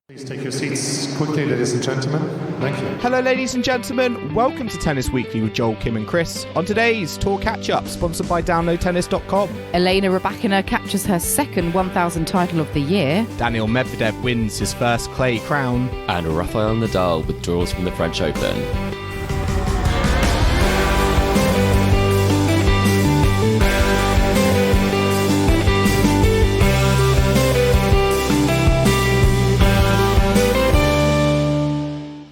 Please take your seats quickly, ladies and gentlemen. Thank you. Hello, ladies and gentlemen. Welcome to Tennis Weekly with Joel, Kim and Chris. On today's Tour Catch-Up, sponsored by DownloadTennis.com. Elena Rybakina captures her second 1,000 title of the year. Daniil Medvedev wins his first clay crown. And Rafael Nadal withdraws from the French Open.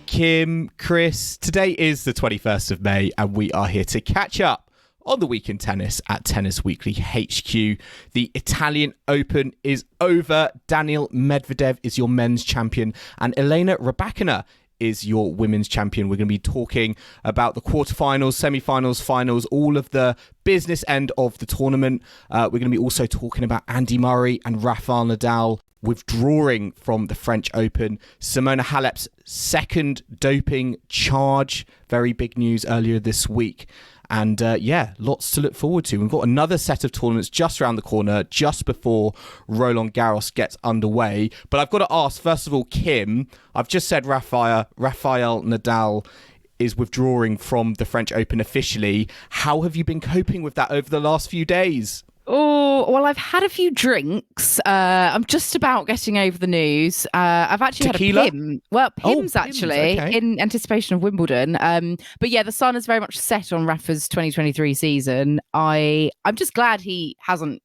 Kim, Chris, today is the 21st of May and we are here to catch up on the week in tennis at Tennis Weekly HQ. The Italian Open is over. Daniil Medvedev is your men's champion and Elena Rybakina is your women's champion. We're going to be talking about the quarterfinals, semi-finals, finals, all of the business end of the tournament. We're going to be also talking about Andy Murray and Rafael Nadal withdrawing from the French Open. Simona Halep's second doping charge. Very big news earlier this week. And lots to look forward to. We've got another set of tournaments just around the corner, just before Roland Garros gets underway. But I've got to ask, first of all, Kim, I've just said Rafael Nadal is withdrawing from the French Open officially. How have you been coping with that over the last few days? Oh, well, I've had a few drinks. I'm just about getting over the news. I've actually Tequila? had a PIM. Well, PIMs actually, okay. in anticipation of Wimbledon. But yeah, the sun is very much set on Rafa's 2023 season. I'm just glad he hasn't,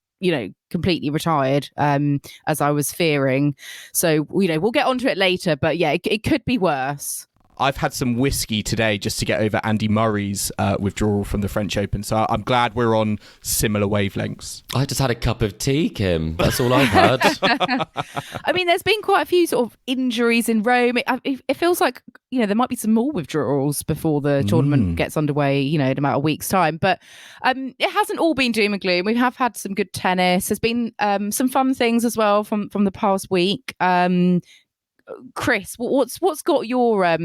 completely retired, as I was fearing. So, we'll get onto it later. But yeah, it could be worse. I've had some whiskey today just to get over Andy Murray's withdrawal from the French Open. So I'm glad we're on similar wavelengths. I just had a cup of tea, Kim. That's all I've had. I mean, there's been quite a few sort of injuries in Rome. It feels like, there might be some more withdrawals before the tournament gets underway, in about a week's time. But it hasn't all been doom and gloom. We have had some good tennis. There's been some fun things as well from the past week. Chris, what's caught your eye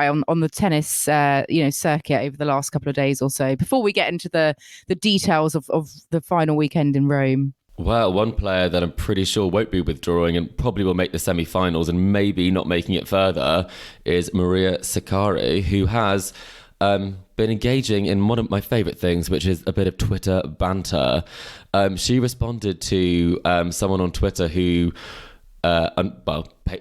on the tennis circuit over the last couple of days or so before we get into the details of the final weekend in Rome? Well, one player that I'm pretty sure won't be withdrawing and probably will make the semi-finals and maybe not making it further is Maria Sakkari, who has been engaging in one of my favourite things, which is a bit of Twitter banter. She responded to someone on Twitter who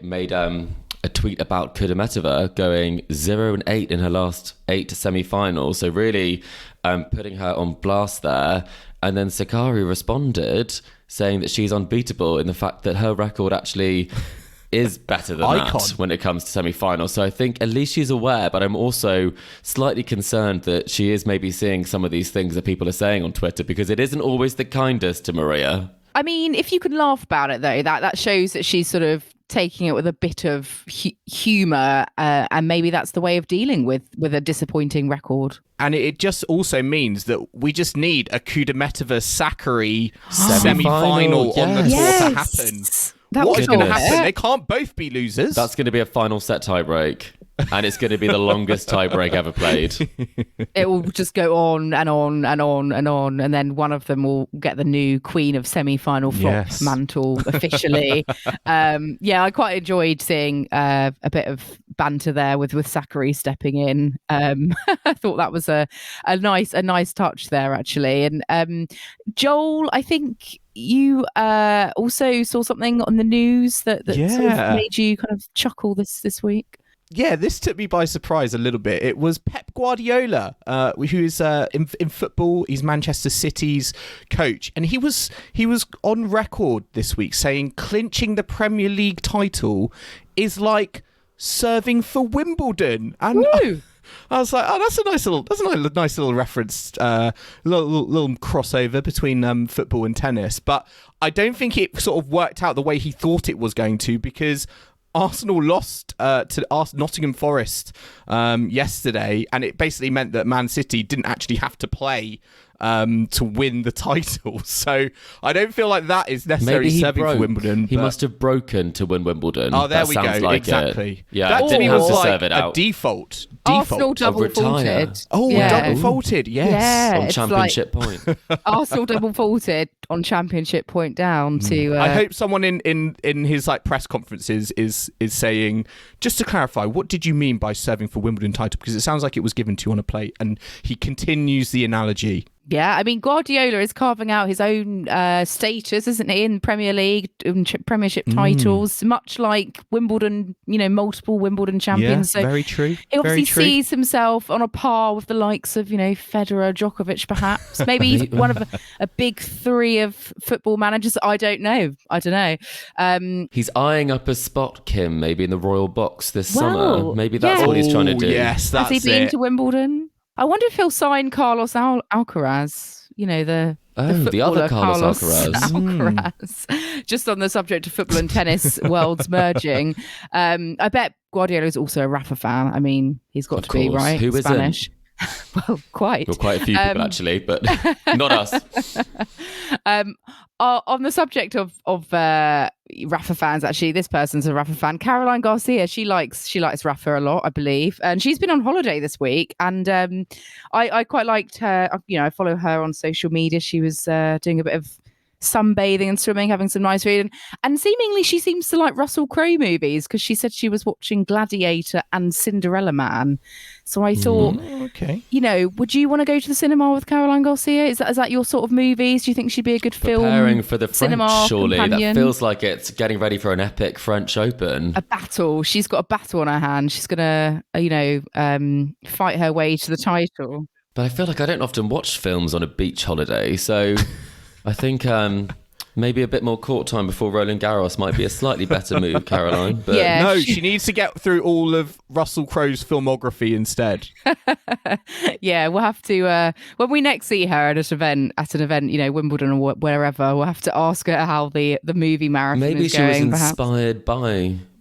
made a tweet about Kudermetova going 0-8 in her last 8 semi-finals. So really putting her on blast there. And then Sakkari responded saying that she's unbeatable in the fact that her record actually is better than that when it comes to semi-finals. So I think at least she's aware, but I'm also slightly concerned that she is maybe seeing some of these things that people are saying on Twitter because it isn't always the kindest to Maria. I mean, if you can laugh about it, though, that shows that she's sort of taking it with a bit of humour, and maybe that's the way of dealing with a disappointing record. And it just also means that we just need a Kudermetova-Sakkari semi-final on the tour to happen. What is going to happen? They can't both be losers. That's going to be a final set tie-break. And it's going to be the longest tie-break ever played. It will just go on and on and on and on. And then one of them will get the new queen of semi-final flop mantle officially. I quite enjoyed seeing a bit of banter there with Sakkari stepping in. I thought that was a nice touch there, actually. And Joel, I think you also saw something on the news that sort of made you kind of chuckle this week. Yeah, this took me by surprise a little bit. It was Pep Guardiola, who is in football. He's Manchester City's coach, and he was on record this week saying clinching the Premier League title is like serving for Wimbledon. And I was like, oh, that's a nice little reference, little crossover between football and tennis. But I don't think it sort of worked out the way he thought it was going to, because Arsenal lost to Nottingham Forest yesterday, and it basically meant that Man City didn't actually have to play to win the title. So I don't feel like that is necessarily serving for Wimbledon. He must have broken to win Wimbledon. Oh, there that we sounds go. Like exactly. It. Yeah, that didn't feels have to like serve it out. A default Arsenal default. double retire. faulted. Oh, double faulted, yes. Yeah, On it's championship point. Arsenal double faulted on championship point down to. I hope someone in his like press conferences is saying, just to clarify, what did you mean by serving for Wimbledon title? Because it sounds like it was given to you on a plate, and he continues the analogy. Yeah, I mean, Guardiola is carving out his own status, isn't he, in Premier League and Premiership titles, much like Wimbledon, multiple Wimbledon champions. Yeah, so very true. he obviously Very true. sees himself on a par with the likes of, Federer, Djokovic, perhaps. Maybe he's one of a big three of football managers. I don't know. He's eyeing up a spot, Kim, maybe in the Royal Box this Well, summer. Maybe that's yeah. what he's trying to do. Yes, that's Has he been it. to Wimbledon? I wonder if he'll sign Carlos Alcaraz, the the other Carlos Alcaraz. Alcaraz. Just on the subject of football and tennis worlds merging. I bet Guardiola is also a Rafa fan. I mean, he's got Of to be, course. right? Who isn't? Spanish. Well, quite. Well, quite a few people actually, but not us. On the subject of Rafa fans, actually, this person's a Rafa fan. Caroline Garcia, she likes Rafa a lot, I believe, and she's been on holiday this week. And I quite liked her. I follow her on social media. She was doing a bit of sunbathing and swimming, having some nice food, and seemingly she seems to like Russell Crowe movies because she said she was watching Gladiator and Cinderella Man. So I thought, Okay. would you want to go to the cinema with Caroline Garcia? Is that your sort of movies? Do you think she'd be a good Preparing for the French, cinema surely. companion? That feels like it's getting ready for an epic French Open. A battle. She's got a battle on her hand. She's gonna, fight her way to the title. But I feel like I don't often watch films on a beach holiday, so I think maybe a bit more court time before Roland Garros might be a slightly better move, Caroline. But Yeah. No, she needs to get through all of Russell Crowe's filmography instead. Yeah, we'll have to when we next see her at an event, Wimbledon or wherever, we'll have to ask her how the movie marathon maybe is she going. was Perhaps.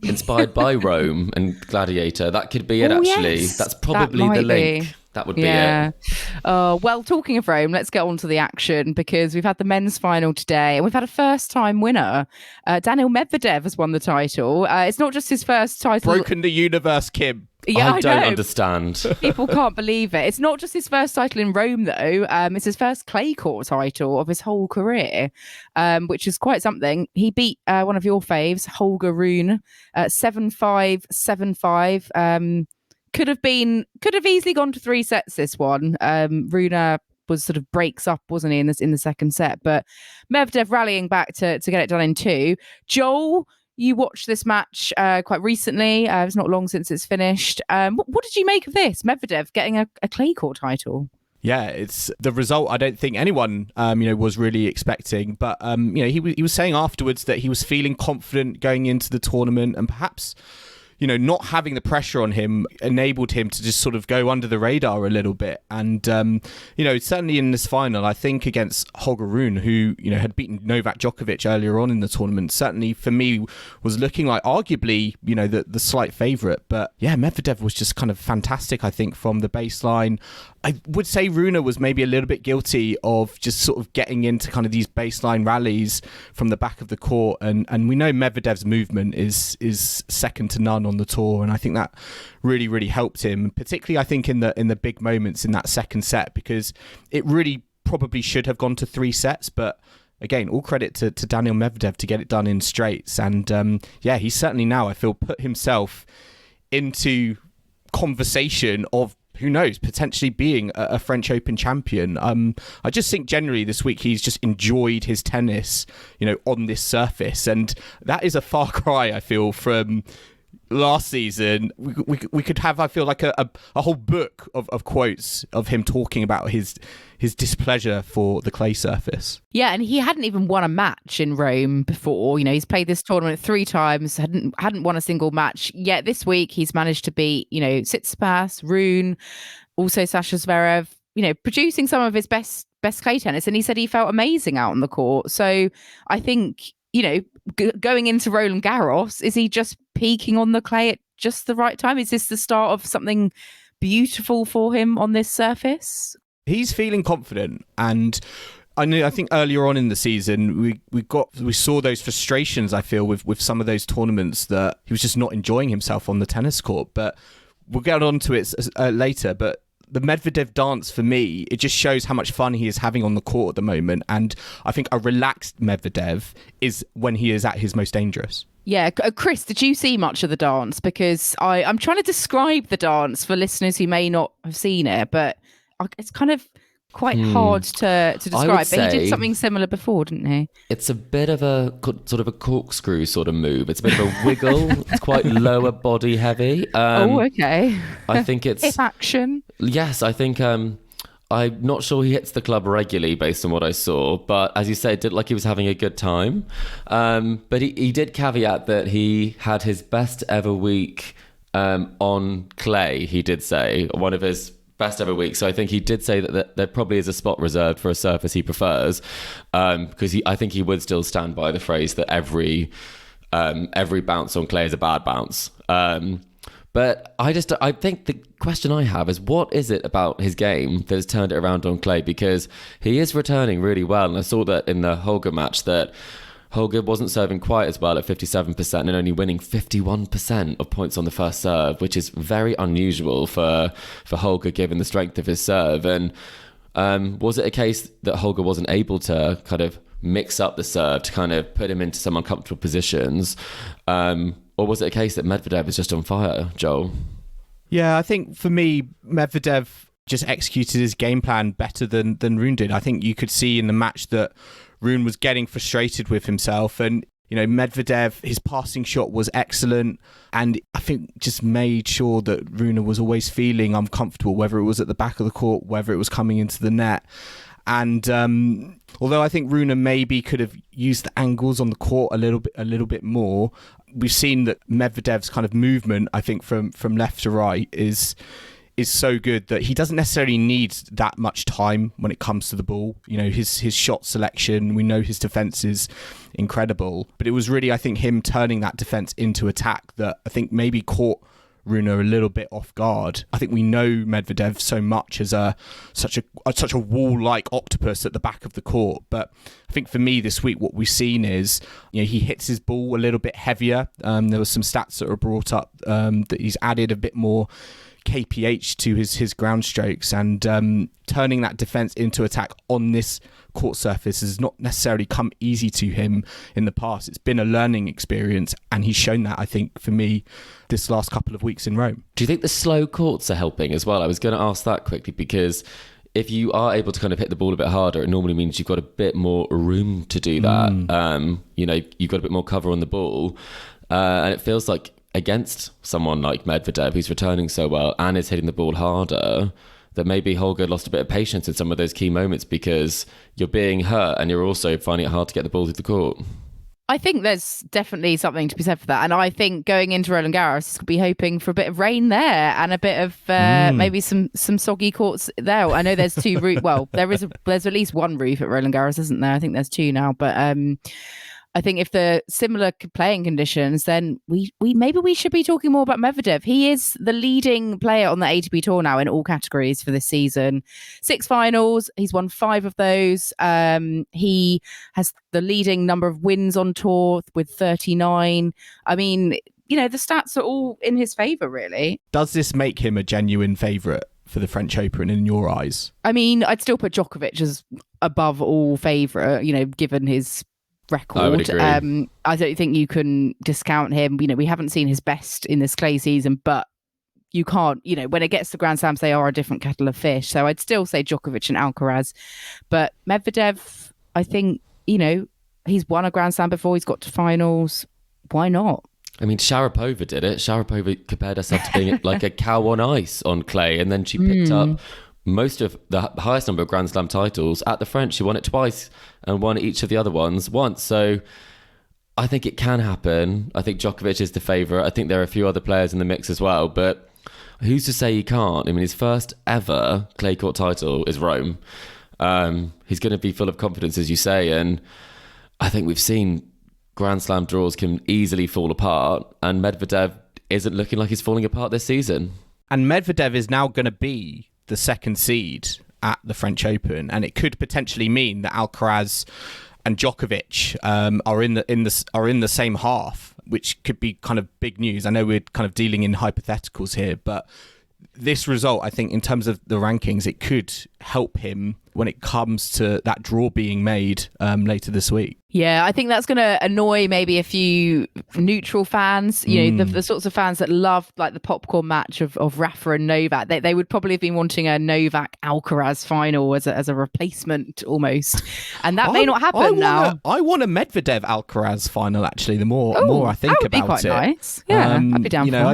inspired by Rome and Gladiator. That could be it, Oh, actually. yes, That's probably that the might link. be. That would be Yeah. it. Well, talking of Rome, let's get on to the action because we've had the men's final today and we've had a first-time winner. Daniil Medvedev has won the title. It's not just his first title. Broken the universe, Kim. Yeah, I don't know. understand. People can't believe it. It's not just his first title in Rome, though. It's his first clay court title of his whole career, which is quite something. He beat one of your faves, Holger Rune, 7-5, 7-5. Could have easily gone to 3 sets. This one, Rune was sort of breaks up, wasn't he, in the second set? But Medvedev rallying back to get it done in 2. Joel, you watched this match quite recently. It's not long since it's finished. What did you make of this? Medvedev getting a clay court title. Yeah, it's the result I don't think anyone, was really expecting. But, he was saying afterwards that he was feeling confident going into the tournament and perhaps, not having the pressure on him enabled him to just sort of go under the radar a little bit. And, certainly in this final, I think against Holger Rune, who, had beaten Novak Djokovic earlier on in the tournament, certainly for me was looking like arguably, the slight favourite. But yeah, Medvedev was just kind of fantastic, I think, from the baseline. I would say Rune was maybe a little bit guilty of just sort of getting into kind of these baseline rallies from the back of the court. And we know Medvedev's movement is second to none on the tour. And I think that really, really helped him, particularly I think in the big moments in that second set, because it really probably should have gone to 3 sets. But again, all credit to Daniil Medvedev to get it done in straights. And he's certainly now, I feel, put himself into conversation of, who knows, potentially being a French Open champion. I just think generally this week he's just enjoyed his tennis, on this surface. And that is a far cry, I feel, from last season. We could have, I feel like, a whole book of quotes of him talking about his displeasure for the clay surface. Yeah, and he hadn't even won a match in Rome before. He's played this tournament 3 times, hadn't won a single match. Yet this week he's managed to beat, Tsitsipas, Rune, also Sasha Zverev, producing some of his best clay tennis. And he said he felt amazing out on the court. So I think, going into Roland Garros, is he just peaking on the clay at just the right time? Is this the start of something beautiful for him on this surface? He's feeling confident, and I think earlier on in the season we saw those frustrations, I feel, with some of those tournaments that he was just not enjoying himself on the tennis court. But we'll get on to it later, but the Medvedev dance, for me, it just shows how much fun he is having on the court at the moment. And I think a relaxed Medvedev is when he is at his most dangerous. Yeah, Chris, did you see much of the dance? Because I'm trying to describe the dance for listeners who may not have seen it, but it's kind of quite hard to describe. But he did something similar before, didn't he? It's a bit of a sort of a corkscrew sort of move. It's a bit of a wiggle. It's quite lower body heavy. Okay. I think it's hip action. Yes, I think I'm not sure he hits the club regularly based on what I saw, but as you say, it did like he was having a good time. But he did caveat that he had his best ever week on clay, he did say, one of his best ever week. So I think he did say that there probably is a spot reserved for a surface he prefers, because I think he would still stand by the phrase that every bounce on clay is a bad bounce. But I think the question I have is, what is it about his game that has turned it around on clay? Because he is returning really well, and I saw that in the Holger match that Holger wasn't serving quite as well at 57% and only winning 51% of points on the first serve, which is very unusual for Holger given the strength of his serve. And was it a case that Holger wasn't able to kind of mix up the serve to kind of put him into some uncomfortable positions? Or was it a case that Medvedev is just on fire, Joel? Yeah, I think for me, Medvedev just executed his game plan better than Rune did. I think you could see in the match that Rune was getting frustrated with himself, and Medvedev, his passing shot was excellent, and I think just made sure that Rune was always feeling uncomfortable, whether it was at the back of the court, whether it was coming into the net. And although I think Rune maybe could have used the angles on the court a little bit more, we've seen that Medvedev's kind of movement, I think from left to right, is so good that he doesn't necessarily need that much time when it comes to the ball. His shot selection, we know his defense is incredible, but it was really, I think, him turning that defense into attack that I think maybe caught Rune a little bit off guard. I think we know Medvedev so much as such a wall-like octopus at the back of the court, but I think for me this week what we've seen is he hits his ball a little bit heavier. There were some stats that were brought up that he's added a bit more kph to his ground strokes, and turning that defense into attack on this court surface has not necessarily come easy to him in the past. It's been a learning experience, and he's shown that, I think, for me, this last couple of weeks in Rome. Do you think the slow courts are helping as well? I was going to ask that quickly, because if you are able to kind of hit the ball a bit harder, it normally means you've got a bit more room to do that. You've got a bit more cover on the ball, and it feels like against someone like Medvedev, who's returning so well and is hitting the ball harder, that maybe Holger lost a bit of patience in some of those key moments because you're being hurt and you're also finding it hard to get the ball through the court. I think there's definitely something to be said for that. And I think going into Roland Garros, be hoping for a bit of rain there and a bit of maybe some soggy courts there. I know there's two roofs. Well, there's at least one roof at Roland Garros, isn't there? I think there's two now. But I think if the similar playing conditions, then we should be talking more about Medvedev. He is the leading player on the ATP Tour now in all categories for this season. 6 finals, he's won 5 of those. He has the leading number of wins on tour with 39. I mean, the stats are all in his favour, really. Does this make him a genuine favourite for the French Open in your eyes? I mean, I'd still put Djokovic as above all favourite, given his record. I would agree. I don't think you can discount him. We haven't seen his best in this clay season, but you can't, when it gets to Grand Slams, they are a different kettle of fish. So I'd still say Djokovic and Alcaraz. But Medvedev, I think, he's won a Grand Slam before, he's got to finals. Why not? I mean, Sharapova did it. Sharapova compared herself to being like a cow on ice on clay, and then she picked up most of the highest number of Grand Slam titles at the French. She won it twice and won each of the other ones once. So I think it can happen. I think Djokovic is the favourite. I think there are a few other players in the mix as well, but who's to say he can't? I mean, his first ever clay court title is Rome. He's going to be full of confidence, as you say, and I think we've seen Grand Slam draws can easily fall apart, and Medvedev isn't looking like he's falling apart this season. And Medvedev is now going to be the second seed at the French Open, and it could potentially mean that Alcaraz and Djokovic are in the same half which could be kind of big news. I know we're kind of dealing in hypotheticals here, but this result, I think, in terms of the rankings, it could help him when it comes to that draw being made later this week. Yeah, I think that's going to annoy maybe a few neutral fans, the sorts of fans that love like the popcorn match of Rafa and Novak. They would probably have been wanting a Novak Alcaraz final as a replacement almost. And that may not happen now. I want a Medvedev Alcaraz final, actually, the more I think that would about be quite it. Nice. Yeah, I'd be down for that.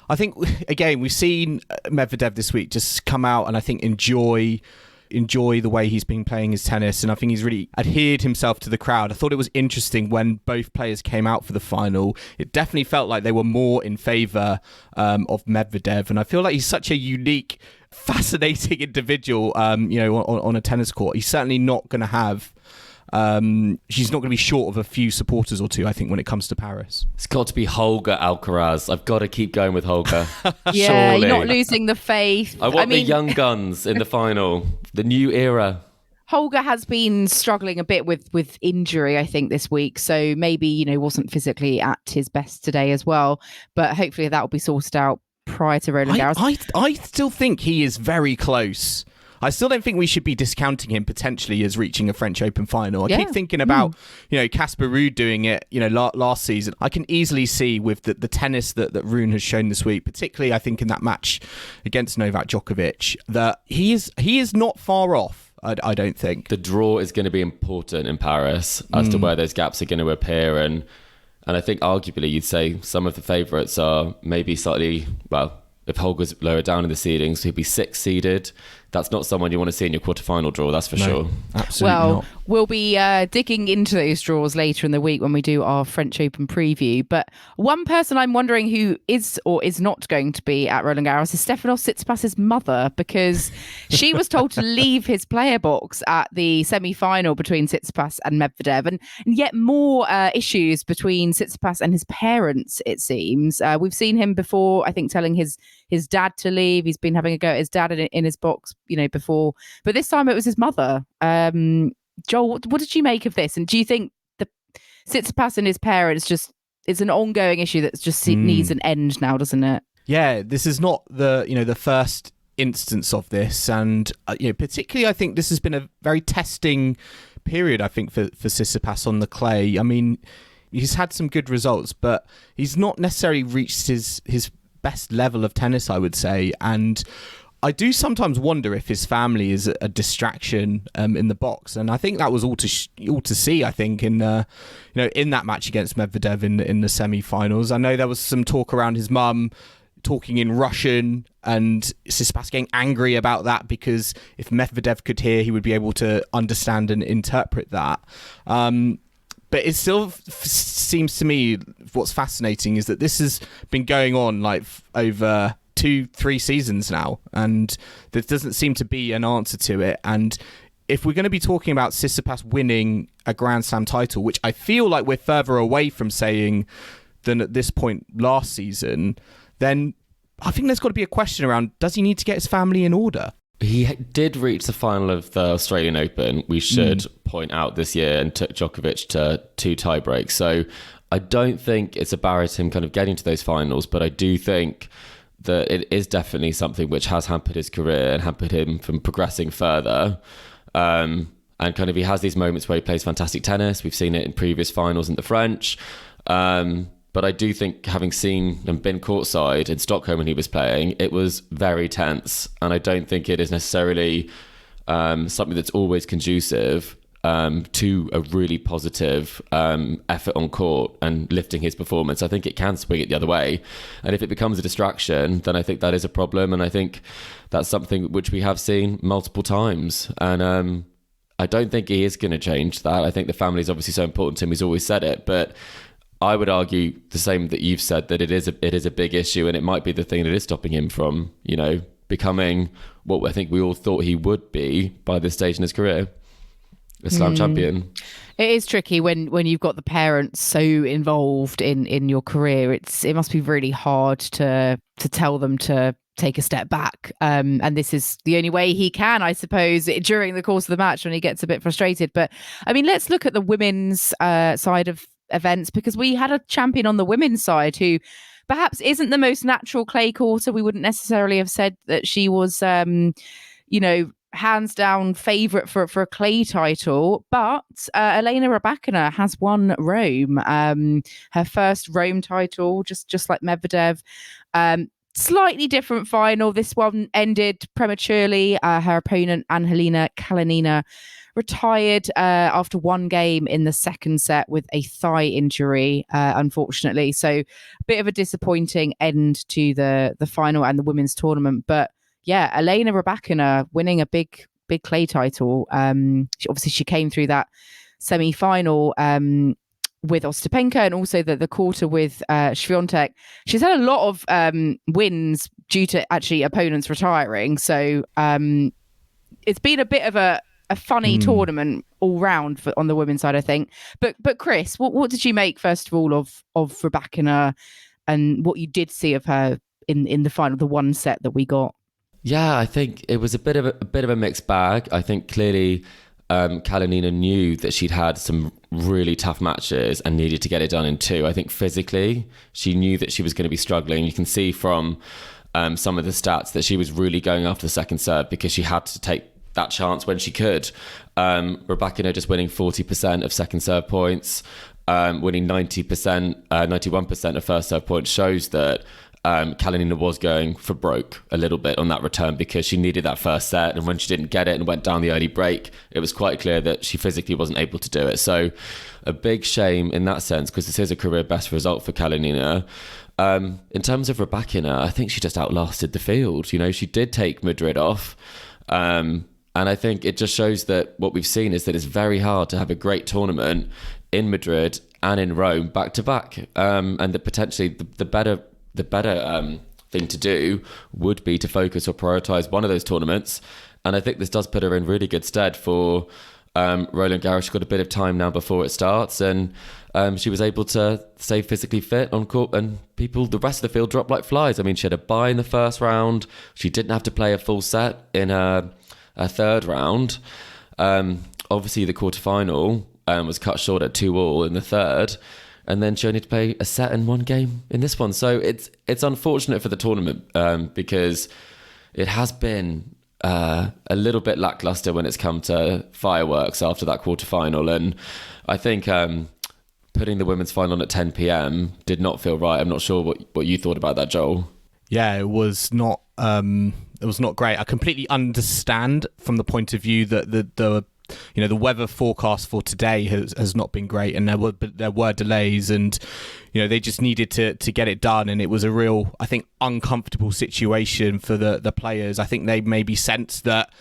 I think again, we've seen Medvedev this week just come out and I think enjoy the way he's been playing his tennis, and I think he's really adhered himself to the crowd. I thought it was interesting when both players came out for the final. It definitely felt like they were more in favour of Medvedev, and I feel like he's such a unique, fascinating individual on a tennis court. He's certainly not going to have she's not going to be short of a few supporters or two, I think, when it comes to Paris. It's got to be Holger Alcaraz. I've got to keep going with Holger. Yeah, Surely. you're not losing the faith. I want the young guns in the final, the new era. Holger has been struggling a bit with injury, I think, this week. So maybe, wasn't physically at his best today as well. But hopefully that will be sorted out prior to Roland Garros. I still think he is very close. I still don't think we should be discounting him potentially as reaching a French Open final. I keep thinking about, Casper Ruud doing it, last season. I can easily see with the tennis that Rune has shown this week, particularly I think in that match against Novak Djokovic, that he is not far off. I don't think. The draw is going to be important in Paris as to where those gaps are going to appear. And I think arguably you'd say some of the favourites are maybe slightly, if Holger's lower down in the seedings, he'd be 6th seeded. That's not someone you want to see in your quarterfinal draw, that's for sure. Absolutely not. We'll be digging into those draws later in the week when we do our French Open preview. But one person I'm wondering who is or is not going to be at Roland Garros is Stefanos Tsitsipas's mother, because she was told to leave his player box at the semi-final between Tsitsipas and Medvedev. And yet more issues between Tsitsipas and his parents, it seems. We've seen him before, I think, telling his dad to leave. He's been having a go at his dad in his box, before. But this time it was his mother. Joel, what did you make of this? And do you think the Tsitsipas and his parents it's an ongoing issue that just needs an end now, doesn't it? Yeah, this is not the first instance of this, and particularly I think this has been a very testing period, I think, for Tsitsipas on the clay. I mean, he's had some good results, but he's not necessarily reached his best level of tennis, I would say. And I do sometimes wonder if his family is a distraction in the box, and I think that was all to see. I think in in that match against Medvedev in the semi-finals. I know there was some talk around his mum talking in Russian, and Tsitsipas getting angry about that because if Medvedev could hear, he would be able to understand and interpret that. But it still seems to me what's fascinating is that this has been going on like over 2-3 seasons now, and there doesn't seem to be an answer to it. And if we're going to be talking about Tsitsipas winning a Grand Slam title, which I feel like we're further away from saying than at this point last season, then I think there's got to be a question around, does he need to get his family in order? He did reach the final of the Australian Open, we should point out, this year, and took Djokovic to 2 tie breaks. So I don't think it's a barrier to him kind of getting to those finals, but I do think that it is definitely something which has hampered his career and hampered him from progressing further. And kind of he has these moments where he plays fantastic tennis. We've seen it in previous finals in the French. But I do think, having seen and been courtside in Stockholm when he was playing, it was very tense. And I don't think it is necessarily something that's always conducive to a really positive effort on court and lifting his performance. I think it can swing it the other way. And if it becomes a distraction, then I think that is a problem. And I think that's something which we have seen multiple times. And I don't think he is going to change that. I think the family is obviously so important to him. He's always said it. But I would argue the same that you've said, that it is a big issue, and it might be the thing that is stopping him from, becoming what I think we all thought he would be by this stage in his career, a slam champion. It is tricky when you've got the parents so involved in your career. It must be really hard to tell them to take a step back. And this is the only way he can, I suppose, during the course of the match when he gets a bit frustrated. But I mean, let's look at the women's side of events, because we had a champion on the women's side who perhaps isn't the most natural clay courter. We wouldn't necessarily have said that she was, hands down favourite for a clay title, but Elena Rybakina has won Rome, her first Rome title, just like Medvedev. Slightly different final. This one ended prematurely. Her opponent, Angelina Kalinina, retired after one game in the second set with a thigh injury, unfortunately. So a bit of a disappointing end to the final and the women's tournament. But yeah, Elena Rybakina winning a big clay title. She came through that semi-final with Ostapenko, and also the quarter with Swiatek. She's had a lot of wins due to actually opponents retiring. So it's been a bit of a funny tournament all round on the women's side, I think. But Chris, what did you make first of all of Rybakina, and what you did see of her in the final, the one set that we got? Yeah, I think it was a bit of a mixed bag. I think clearly Kalinina knew that she'd had some really tough matches and needed to get it done in two. I think physically she knew that she was going to be struggling. You can see from some of the stats that she was really going after the second serve because she had to take that chance when she could. Rybakina just winning 40% of second serve points, winning 91% of first serve points shows that Kalinina was going for broke a little bit on that return because she needed that first set, and when she didn't get it and went down the early break, it was quite clear that she physically wasn't able to do it. So a big shame in that sense, because this is a career best result for Kalinina. In terms of Rybakina, I think she just outlasted the field. She did take Madrid off, and I think it just shows that what we've seen is that it's very hard to have a great tournament in Madrid and in Rome back to back, and that potentially the better thing to do would be to focus or prioritise one of those tournaments. And I think this does put her in really good stead for Roland Garros. She's got a bit of time now before it starts, and she was able to stay physically fit on court, and the rest of the field dropped like flies. I mean, she had a bye in the first round. She didn't have to play a full set in her third round. Obviously, the quarterfinal was cut short at 2-2 in the third. And then she only had to play a set in one game in this one. So it's unfortunate for the tournament because it has been a little bit lackluster when it's come to fireworks after that quarterfinal. And I think putting the women's final on at 10 p.m. did not feel right. I'm not sure what you thought about that, Joel. Yeah, it was not great. I completely understand from the point of view that the weather forecast for today has not been great, and there were delays, and they just needed to get it done, and it was a real, I think, uncomfortable situation for the players. I think they maybe sensed that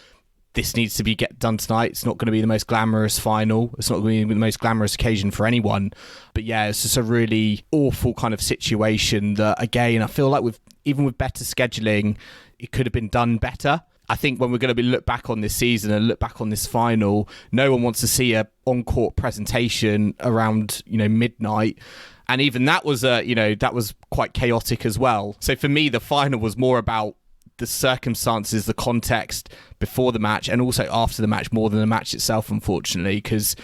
this needs to be get done tonight. It's not going to be the most glamorous final. It's not going to be the most glamorous occasion for anyone. But yeah, it's just a really awful kind of situation that, again, I feel like even with better scheduling, it could have been done better. I think when we're going to look back on this season and look back on this final, no one wants to see a on-court presentation around midnight, and even that was that was quite chaotic as well. So for me, the final was more about the circumstances, the context before the match, and also after the match more than the match itself, unfortunately, because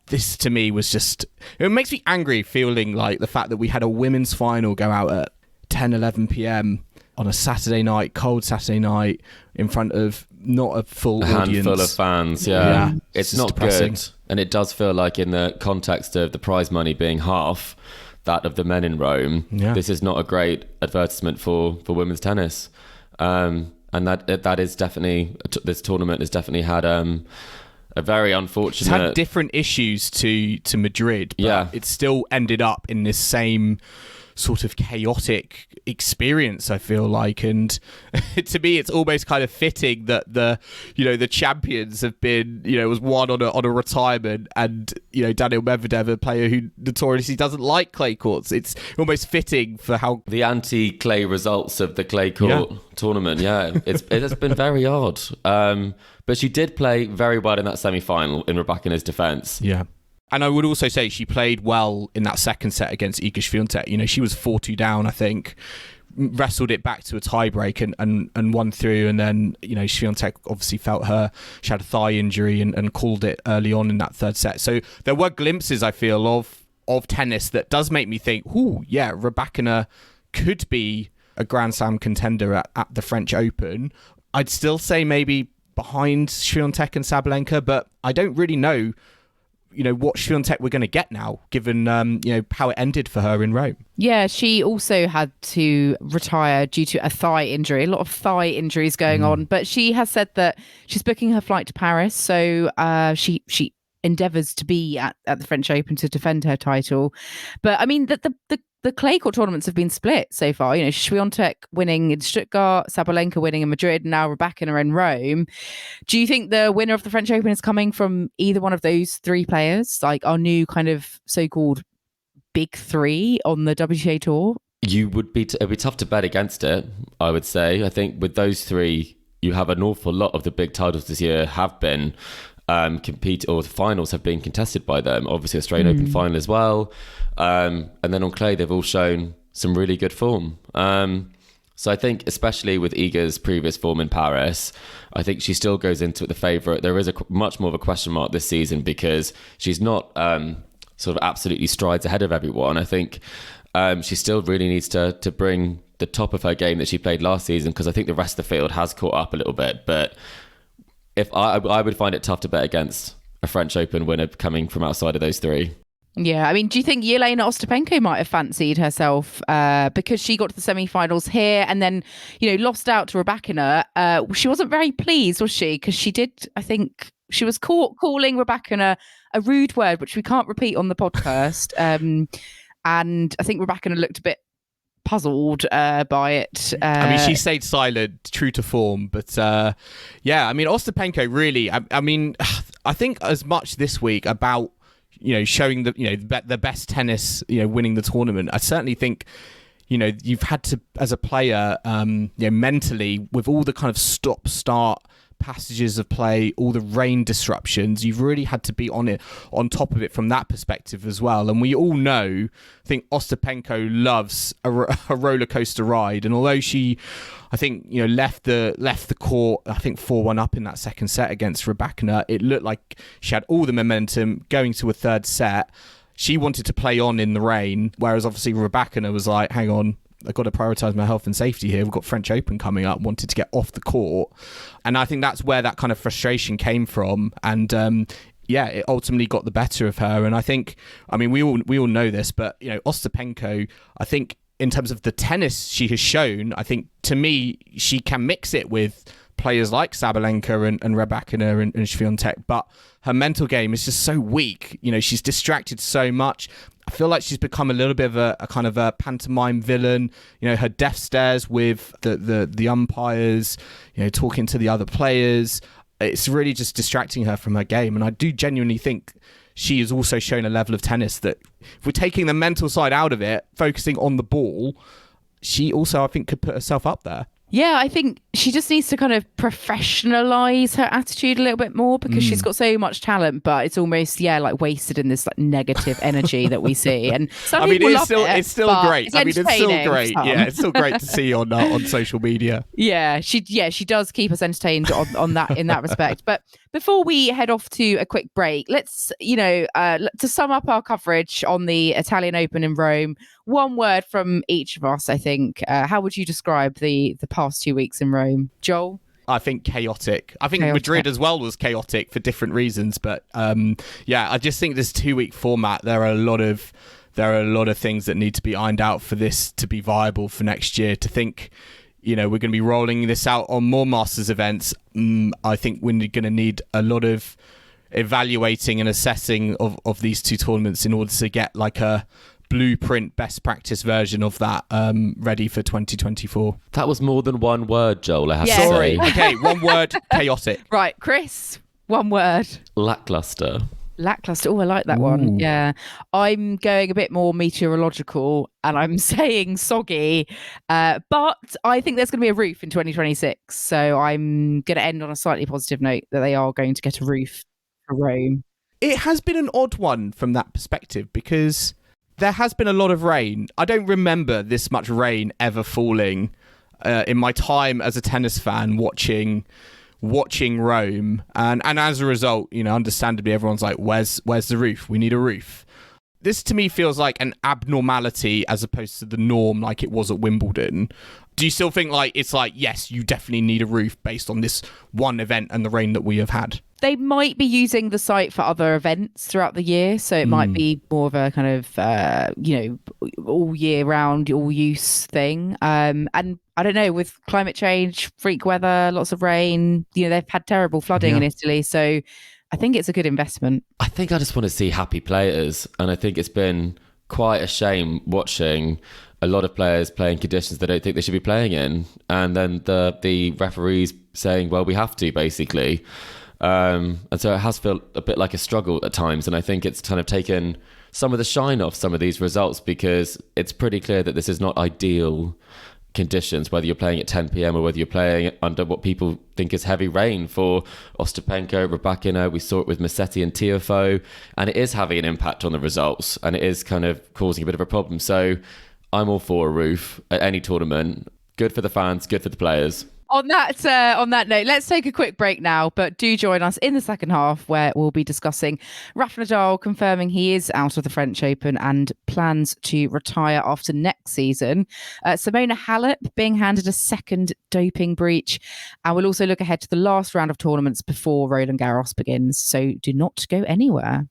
this to me was just, it makes me angry feeling like the fact that we had a women's final go out at 10-11 p.m. on a Saturday night, cold Saturday night, in front of not a full audience. Handful of fans, yeah. It's not depressing. Good. And it does feel like, in the context of the prize money being half that of the men in Rome, this is not a great advertisement for women's tennis. And that is definitely, this tournament has definitely had a very unfortunate... It's had different issues to Madrid, but it still ended up in this same sort of chaotic experience, I feel like, and to me it's almost kind of fitting that the champions have been was won on a retirement, and Daniil Medvedev, a player who notoriously doesn't like clay courts. It's almost fitting for how the anti-clay results of the clay court tournament. It has been very odd, but she did play very well in that semi-final in Rybakina's defense. And I would also say she played well in that second set against Iga Swiatek. She was 4-2 down, I think, wrestled it back to a tiebreak and won through. And then, Swiatek obviously she had a thigh injury and called it early on in that third set. So there were glimpses, I feel, of tennis that does make me think, Rybakina could be a Grand Slam contender at the French Open. I'd still say maybe behind Swiatek and Sabalenka, but I don't really know, what Swiatek we're going to get now, given, how it ended for her in Rome. Yeah, she also had to retire due to a thigh injury. A lot of thigh injuries going on, but she has said that she's booking her flight to Paris, so she endeavours to be at the French Open to defend her title. But I mean, the clay court tournaments have been split so far. Swiatek winning in Stuttgart, Sabalenka winning in Madrid, and now Rybakina in Rome. Do you think the winner of the French Open is coming from either one of those three players, like our new kind of so-called big three on the WTA Tour? It'd be tough to bet against it, I would say. I think with those three, you have an awful lot of the big titles this year have been the finals have been contested by them. Obviously, Australian Open final as well. And then on clay, they've all shown some really good form. So I think, especially with Iga's previous form in Paris, I think she still goes into it the favourite. There is much more of a question mark this season because she's not sort of absolutely strides ahead of everyone. I think she still really needs to bring the top of her game that she played last season, because I think the rest of the field has caught up a little bit. But if I would find it tough to bet against a French Open winner coming from outside of those three. Yeah, I mean, do you think Elena Ostapenko might have fancied herself because she got to the semi-finals here and then, lost out to Rybakina? She wasn't very pleased, was she? Because she did, I think, she was caught calling Rybakina a rude word, which we can't repeat on the podcast. And I think Rybakina looked a bit puzzled by it. I mean, she stayed silent, true to form. But Ostapenko really, I think as much this week about, showing the best tennis, winning the tournament. I certainly think, you've had to, as a player, mentally, with all the kind of stop-start passages of play, all the rain disruptions, you've really had to be on top of it from that perspective as well. And we all know, I think Ostapenko loves a roller coaster ride. And although she, I think, left the court, I think 4-1 up in that second set against Rybakina, it looked like she had all the momentum going to a third set. She wanted to play on in the rain, whereas obviously Rybakina was like, hang on, I've got to prioritise my health and safety here. We've got French Open coming up, wanted to get off the court. And I think that's where that kind of frustration came from. And it ultimately got the better of her. And I think, we all know this, but, Ostapenko, I think in terms of the tennis she has shown, I think to me, she can mix it with players like Sabalenka and Rybakina and Swiatek, but her mental game is just so weak. She's distracted so much. I feel like she's become a little bit of a kind of a pantomime villain. Her death stares with the umpires, talking to the other players. It's really just distracting her from her game. And I do genuinely think she has also shown a level of tennis that, if we're taking the mental side out of it, focusing on the ball, she also, I think, could put herself up there. Yeah, I think she just needs to kind of professionalize her attitude a little bit more, because she's got so much talent, but it's almost like wasted in this like negative energy that we see. And some people love it. It's still great. It's still great. Yeah, it's still great to see on social media. Yeah, she does keep us entertained on that in that respect. But before we head off to a quick break, let's to sum up our coverage on the Italian Open in Rome. One word from each of us, I think. How would you describe the past 2 weeks in Rome, Joel? I think chaotic. I think Madrid as well was chaotic for different reasons, but I just think this 2-week format, there are a lot of things that need to be ironed out for this to be viable for next year. To think, we're going to be rolling this out on more Masters events. I think we're going to need a lot of evaluating and assessing of these two tournaments in order to get like a blueprint best practice version of that ready for 2024. That was more than one word, Joel, I have to say. Sorry. Okay, one word, chaotic. Right, Chris, one word. Lackluster. Oh, I like that one. Yeah. I'm going a bit more meteorological and I'm saying soggy, but I think there's going to be a roof in 2026. So I'm going to end on a slightly positive note that they are going to get a roof for Rome. It has been an odd one from that perspective because there has been a lot of rain. I don't remember this much rain ever falling in my time as a tennis fan watching Rome. And as a result, understandably, everyone's like, where's the roof? We need a roof. this to me feels like an abnormality as opposed to the norm, like it was at Wimbledon. Do you still think like it's like, yes, you definitely need a roof based on this one event and the rain that we have had? They might be using the site for other events throughout the year, so it might be more of a kind of all year round, all use thing. And I don't know, with climate change, freak weather, lots of rain, they've had terrible flooding in Italy, so I think it's a good investment. I think I just want to see happy players, and I think it's been quite a shame watching a lot of players playing conditions they don't think they should be playing in, and then the referees saying, well, we have to, basically. And so it has felt a bit like a struggle at times, and I think it's kind of taken some of the shine off some of these results, because it's pretty clear that this is not ideal conditions, whether you're playing at 10 p.m. or whether you're playing under what people think is heavy rain. For Ostapenko, Rybakina, we saw it with Musetti and Tiafoe, and it is having an impact on the results, and it is kind of causing a bit of a problem. So I'm all for a roof at any tournament. Good for the fans, good for the players. On that note, let's take a quick break now, but do join us in the second half, where we'll be discussing Rafa Nadal confirming he is out of the French Open and plans to retire after next season. Simona Halep being handed a second doping breach. And we'll also look ahead to the last round of tournaments before Roland Garros begins. So do not go anywhere.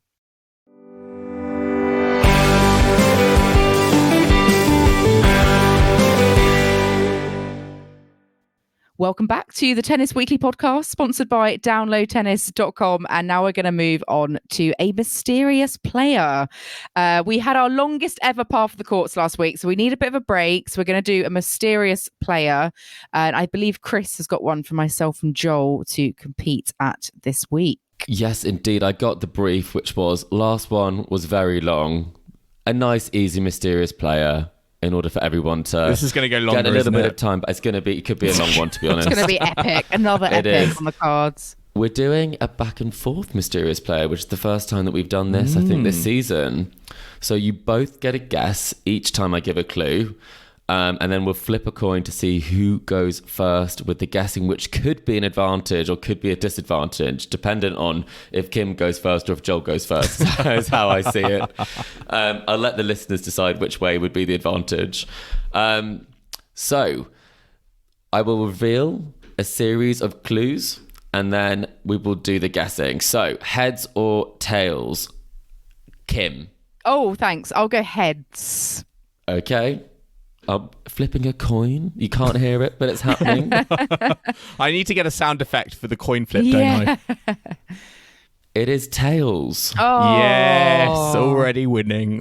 Welcome back to the Tennis Weekly podcast, sponsored by downloadtennis.com. And now we're going to move on to a mysterious player. We had our longest ever path of the courts last week, so we need a bit of a break. So we're going to do a mysterious player. And I believe Chris has got one for myself and Joel to compete at this week. Yes, indeed. I got the brief, which was, last one was very long. A nice, easy, mysterious player, in order for everyone to this is going to go longer, get a little bit of time, but it could be a long one, to be honest. It's going to be epic. Another epic on the cards. We're doing a back and forth mysterious player, which is the first time that we've done this, I think, this season. So you both get a guess each time I give a clue. And then we'll flip a coin to see who goes first with the guessing, which could be an advantage or could be a disadvantage, dependent on if Kim goes first or if Joel goes first. That's how I see it. I'll let the listeners decide which way would be the advantage. So I will reveal a series of clues, and then we will do the guessing. So heads or tails? Kim. Oh, thanks. I'll go heads. Okay. I'm flipping a coin. You can't hear it, but it's happening. I need to get a sound effect for the coin flip, don't I? It is tails. Oh. Yes, already winning.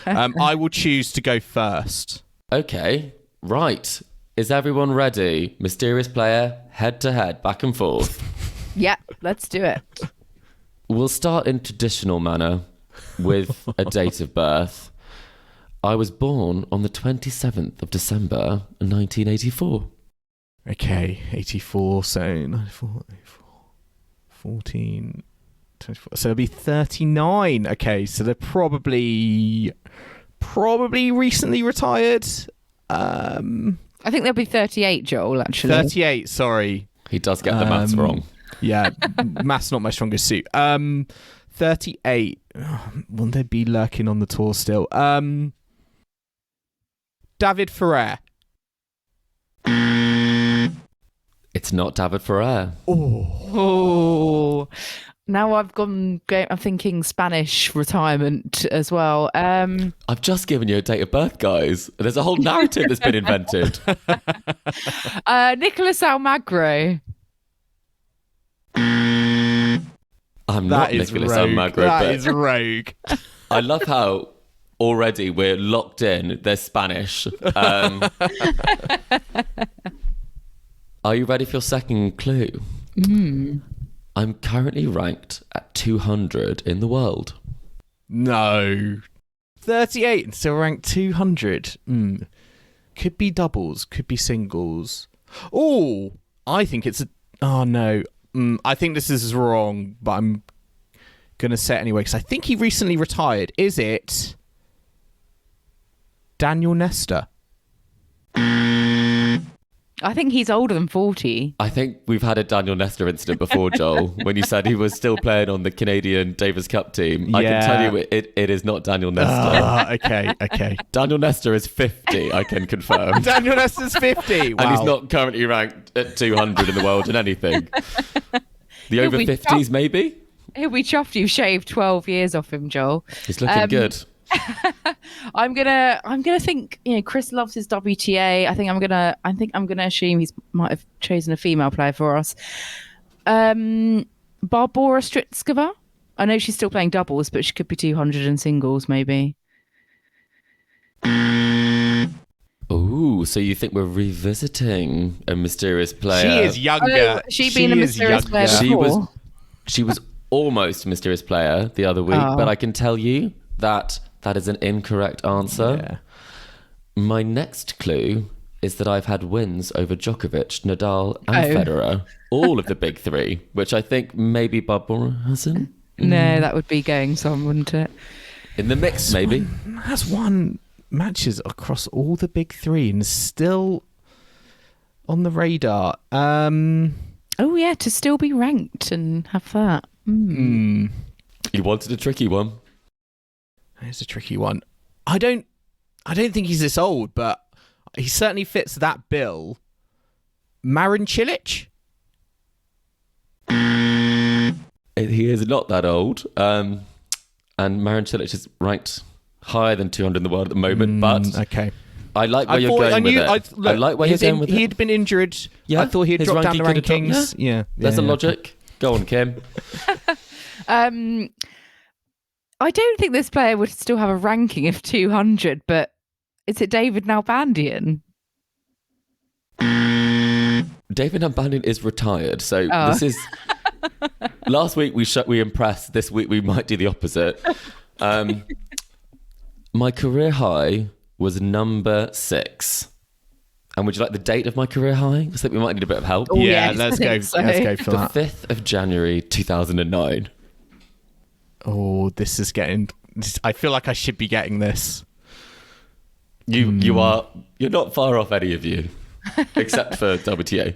I will choose to go first. Okay, right. Is everyone ready? Mysterious player, head to head, back and forth. Yeah, let's do it. We'll start in traditional manner with a date of birth. I was born on the 27th of December, 1984. Okay, 84, so 94, 14, 24. So it'll be 39. Okay, so they're probably recently retired. I think they'll be 38, Joel, actually. 38, sorry. He does get the maths wrong. Yeah, maths not my strongest suit. 38. Will they be lurking on the tour still? David Ferrer. It's not David Ferrer. Oh. Now I'm thinking Spanish retirement as well. I've just given you a date of birth, guys. There's a whole narrative that's been invented. Nicolas Almagro. I'm not Nicolas Almagro. That is rogue. I love how already we're locked in. There's Spanish. Are you ready for your second clue? I'm currently ranked at 200 in the world. No. 38 and still ranked 200. Could be doubles, could be singles. Oh, I think it's no. I think this is wrong, but I'm going to say it anyway, because I think he recently retired. Is it Daniil Nestor? I think he's older than 40. I think we've had a Daniel Nestor incident before, Joel, when you said he was still playing on the Canadian Davis Cup team. I can tell you it is not Daniel Nestor. Okay. Daniel Nestor is 50, I can confirm. Daniel Nestor's 50. Wow. And he's not currently ranked at 200 in the world in anything. The over 50s, maybe? He'll be chuffed you've shaved 12 years off him, Joel. He's looking good. I'm gonna think. Chris loves his WTA. I think I'm gonna assume he might have chosen a female player for us. Barbora Strycova. I know she's still playing doubles, but she could be 200 in singles, maybe. Ooh, so you think we're revisiting a mysterious player? She is younger. She's been a mysterious player before. She was almost a mysterious player the other week, but I can tell you that is an incorrect answer. Yeah. My next clue is that I've had wins over Djokovic, Nadal, and Federer, all of the big three, which I think maybe Barbora hasn't. No, that would be going some, wouldn't it? In the mix, maybe. Has won matches across all the big three and is still on the radar. Oh yeah, to still be ranked and have that. You wanted a tricky one. It's a tricky one. I don't think he's this old, but he certainly fits that bill. Marin Cilic? He is not that old. And Marin Cilic is ranked higher than 200 in the world at the moment, but okay. I like where you're going with it. I like where you're going with it. He'd been injured. Yeah, I thought he'd dropped down the rankings. Yeah. There's a logic. Go on, Kim. I don't think this player would still have a ranking of 200, but is it David Nalbandian? David Nalbandian is retired, so this is... Last week we impressed. This week we might do the opposite. My career high was number 6. And would you like the date of my career high? I think we might need a bit of help. Oh, yeah, yes, let's go. so. Let's go for The that. 5th of January 2009. Oh, this is getting... I feel like I should be getting this. You're not far off, any of you, except for WTA.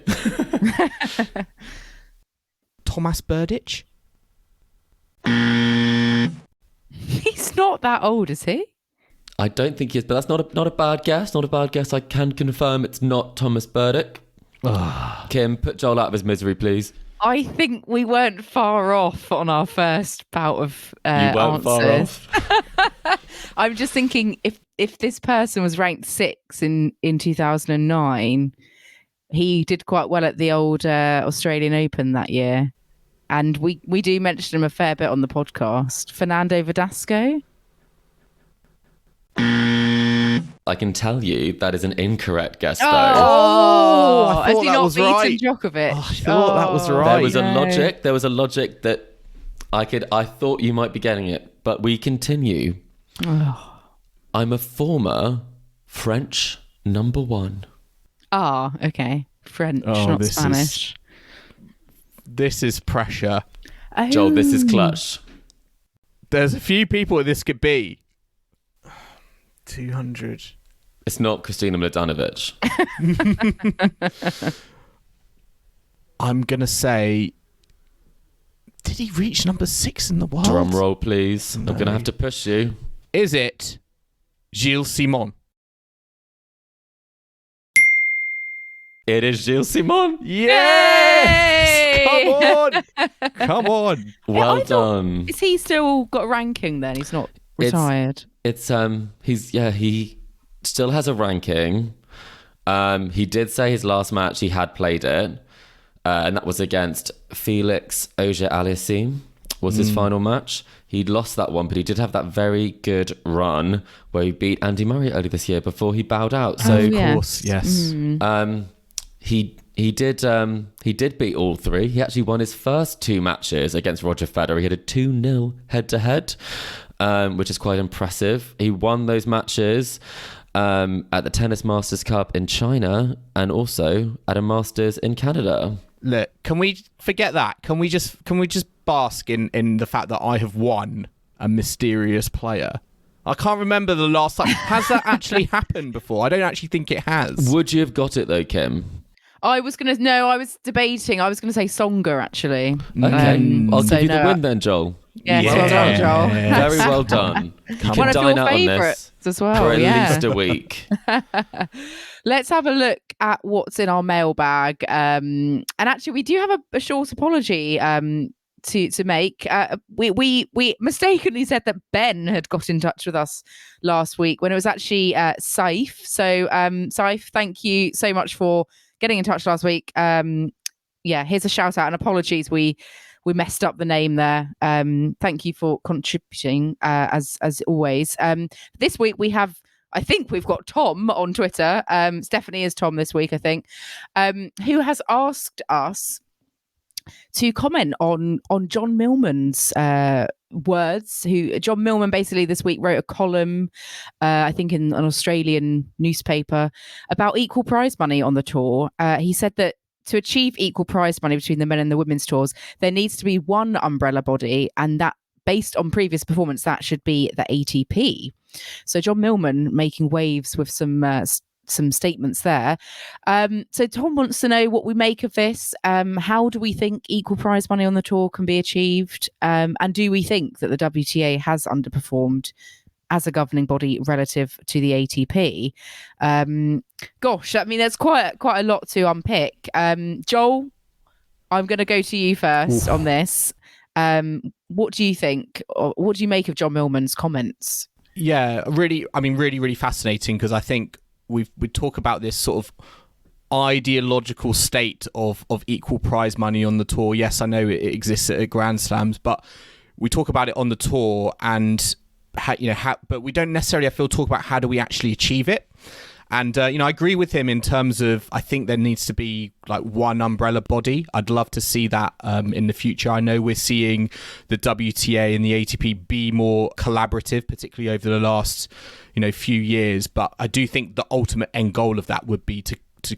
Thomas Berdych? He's not that old, is he? I don't think he is, but that's not a bad guess. Not a bad guess. I can confirm it's not Thomas Berdych. Kim, put Joel out of his misery, please. I think we weren't far off on our first bout of You weren't answers. far off. I'm just thinking if this person was ranked 6 in 2009, he did quite well at the old Australian Open that year. And we do mention him a fair bit on the podcast. Fernando Verdasco. I can tell you that is an incorrect guess, though. Oh, I has thought he that not was beaten right. Djokovic? I thought that was right. There was a no. logic. There was a logic that I thought you might be getting it, but we continue. I'm a former French number 1. Okay. French, not Spanish. This is pressure. Joel, this is clutch. There's a few people this could be. 200. It's not Kristina Mladenovic. I'm going to say... Did he reach number 6 in the world? Drum roll, please. No. I'm going to have to push you. Is it Gilles Simon? It is Gilles Simon. Yes! Come on. Well done. Is he still got a ranking then? He's not retired. He still has a ranking. He did say his last match he had played it, and that was against Felix Auger-Aliassime was his final match. He'd lost that one, but he did have that very good run where he beat Andy Murray earlier this year before he bowed out. So Of course, yes. He did beat all 3. He actually won his first 2 matches against Roger Federer. He had a 2-0 head-to-head, which is quite impressive. He won those matches at the Tennis Masters Cup in China and also at a Masters in Canada. Look, can we forget that? Can we just bask in the fact that I have won a mysterious player? I can't remember the last time. Has that actually happened before? I don't actually think it has. Would you have got it though, Kim? I was debating. I was gonna say Songa actually. Okay, I'll so give you the no, win then, Joel. Yes, Yeah. well done, Joel. Very well done. You One can of dine your out on favourites this as well. for at yeah. least a week. Let's have a look at what's in our mailbag. And actually, we do have a short apology to make. We mistakenly said that Ben had got in touch with us last week when it was actually Saif. So Saif, thank you so much for getting in touch last week. Here's a shout out and apologies. We messed up the name there. Thank you for contributing as always. This week I think we've got Tom on Twitter. Stephanie is Tom this week, I think, who has asked us to comment on John Millman's words. John Millman basically this week wrote a column, I think in an Australian newspaper, about equal prize money on the tour. He said that to achieve equal prize money between the men and the women's tours, there needs to be one umbrella body, and that based on previous performance, that should be the ATP. So John Millman making waves with some statements there. So Tom wants to know what we make of this. How do we think equal prize money on the tour can be achieved? And do we think that the WTA has underperformed as a governing body relative to the ATP? Gosh, I mean, there's quite a lot to unpick. Joel, I'm going to go to you first on this. What do you think? Or what do you make of John Millman's comments? Yeah, really fascinating, because I think we talk about this sort of ideological state of equal prize money on the tour. Yes, I know it exists at Grand Slams, but we talk about it on the tour, and but we don't necessarily, I feel, talk about how do we actually achieve it. And, I agree with him in terms of, I think there needs to be like one umbrella body. I'd love to see that in the future. I know we're seeing the WTA and the ATP be more collaborative, particularly over the last, few years. But I do think the ultimate end goal of that would be to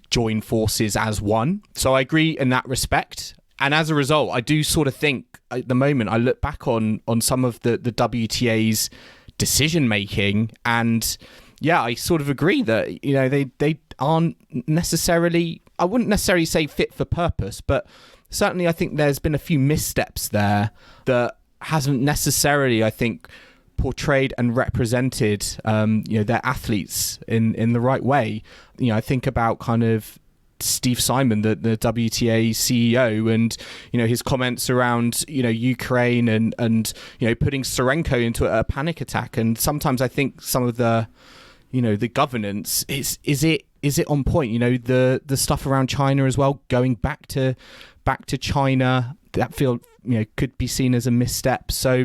join forces as one. So I agree in that respect. And as a result, I do sort of think at the moment, I look back on some of the WTA's decision making, and yeah, I sort of agree that, they aren't necessarily, I wouldn't necessarily say fit for purpose, but certainly I think there's been a few missteps there that hasn't necessarily, I think, portrayed and represented, their athletes in the right way. I think about kind of Steve Simon, the WTA CEO, and his comments around Ukraine and putting Serenko into a panic attack. And sometimes I think some of the the governance is it on point? The stuff around China as well, going back to China, that could be seen as a misstep. So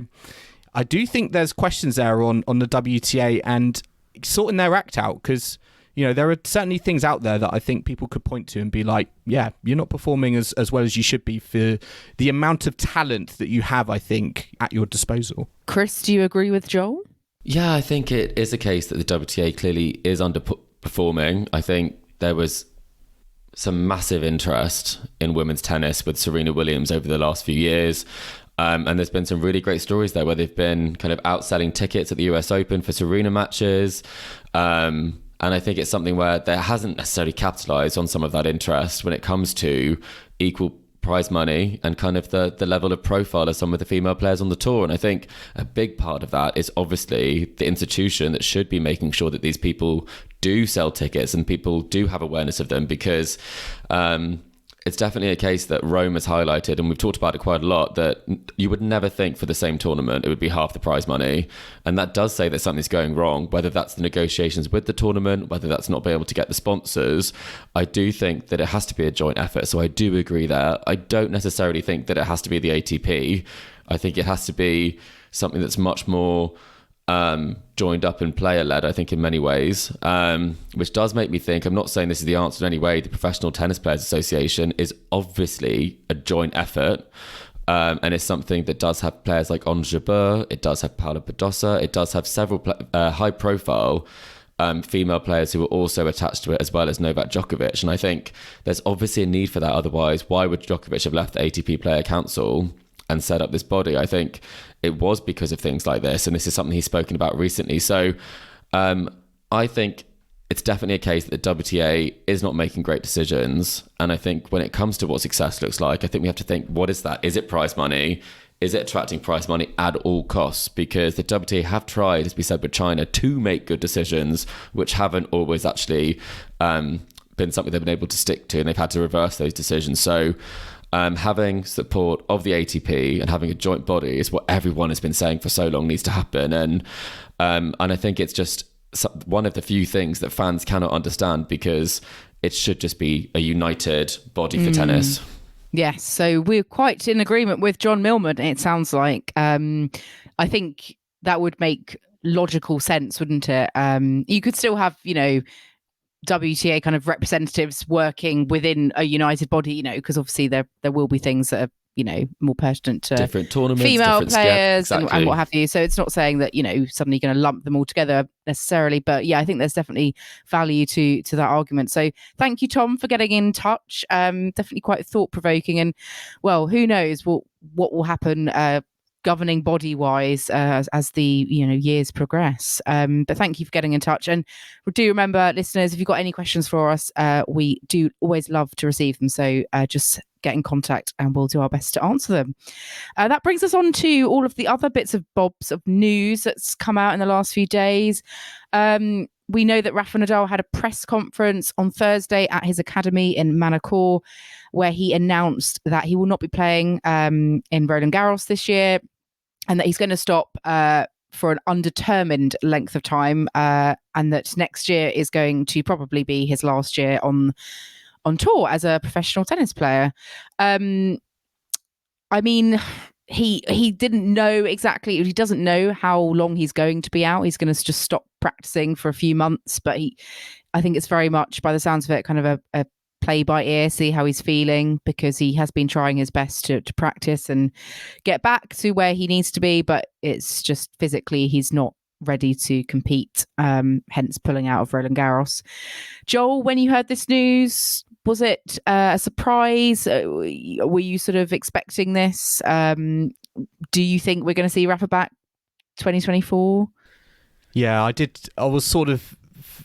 I do think there's questions there on the WTA and sorting their act out, because there are certainly things out there that I think people could point to and be like, yeah, you're not performing as well as you should be for the amount of talent that you have, I think, at your disposal. Chris, do you agree with Joel? Yeah, I think it is a case that the WTA clearly is underperforming. I think there was some massive interest in women's tennis with Serena Williams over the last few years. And there's been some really great stories there where they've been kind of outselling tickets at the US Open for Serena matches. And I think it's something where there hasn't necessarily capitalised on some of that interest when it comes to equal prize money and kind of the level of profile of some of the female players on the tour. And I think a big part of that is obviously the institution that should be making sure that these people do sell tickets and people do have awareness of them, because it's definitely a case that Rome has highlighted, and we've talked about it quite a lot, that you would never think for the same tournament it would be half the prize money. And that does say that something's going wrong, whether that's the negotiations with the tournament, whether that's not being able to get the sponsors. I do think that it has to be a joint effort. So I do agree there. I don't necessarily think that it has to be the ATP. I think it has to be something that's much more joined up and player-led, I think, in many ways, which does make me think, I'm not saying this is the answer in any way, the Professional Tennis Players Association is obviously a joint effort, and it's something that does have players like Ons Jabeur, it does have Paula Badosa, it does have several high-profile female players who are also attached to it, as well as Novak Djokovic. And I think there's obviously a need for that. Otherwise, why would Djokovic have left the ATP Player Council and set up this body? I think it was because of things like this, and this is something he's spoken about recently. So I think it's definitely a case that the WTA is not making great decisions. And I think when it comes to what success looks like, I think we have to think, what is that? Is it prize money? Is it attracting prize money at all costs? Because the WTA have tried, as we said with China, to make good decisions, which haven't always actually been something they've been able to stick to, and they've had to reverse those decisions. So having support of the ATP and having a joint body is what everyone has been saying for so long needs to happen. And I think it's just one of the few things that fans cannot understand, because it should just be a united body for tennis. Yes, so we're quite in agreement with John Millman, it sounds like. I think that would make logical sense, wouldn't it? You could still have, WTA kind of representatives working within a united body, because obviously there will be things that are, more pertinent to different tournaments, female different players exactly. and what have you. So it's not saying that, suddenly going to lump them all together necessarily. But yeah, I think there's definitely value to that argument. So thank you, Tom, for getting in touch. Definitely quite thought-provoking. And, well, who knows what will happen governing body wise as the years progress. But thank you for getting in touch, and do remember, listeners, if you've got any questions for us, we do always love to receive them, so just get in contact and we'll do our best to answer them. That brings us on to all of the other bits of bobs of news that's come out in the last few days. We know that Rafael Nadal had a press conference on Thursday at his academy in Manacor, where he announced that he will not be playing in Roland Garros this year, and that he's going to stop for an undetermined length of time, and that next year is going to probably be his last year on tour as a professional tennis player. I mean, he didn't know exactly. He doesn't know how long he's going to be out. He's going to just stop practicing for a few months, but I think it's very much, by the sounds of it, kind of a play by ear, see how he's feeling, because he has been trying his best to practice and get back to where he needs to be, but it's just physically he's not ready to compete, hence pulling out of Roland Garros. Joel, when you heard this news, was it a surprise? Were you sort of expecting this? Do you think we're going to see Rafa back 2024? Yeah, I did. I was sort of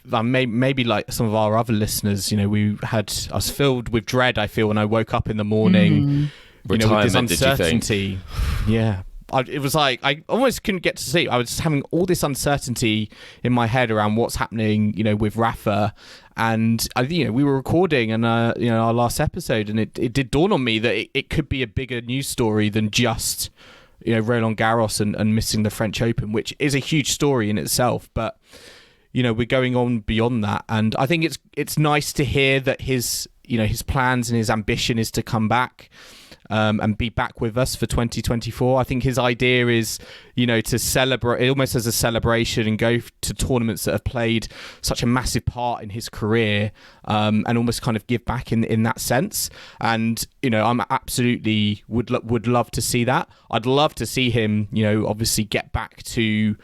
maybe like some of our other listeners, I was filled with dread, I feel, when I woke up in the morning, with this uncertainty. Yeah. It was like I almost couldn't get to sleep. I was just having all this uncertainty in my head around what's happening, with Rafa. And we were recording and our last episode, and it did dawn on me that it could be a bigger news story than just Roland Garros and missing the French Open, which is a huge story in itself. But we're going on beyond that, and I think it's nice to hear that his plans and his ambition is to come back and be back with us for 2024. I think his idea is, to celebrate, almost as a celebration, and go to tournaments that have played such a massive part in his career, and almost kind of give back in that sense. And I'm absolutely would love to see that. I'd love to see him, obviously get back to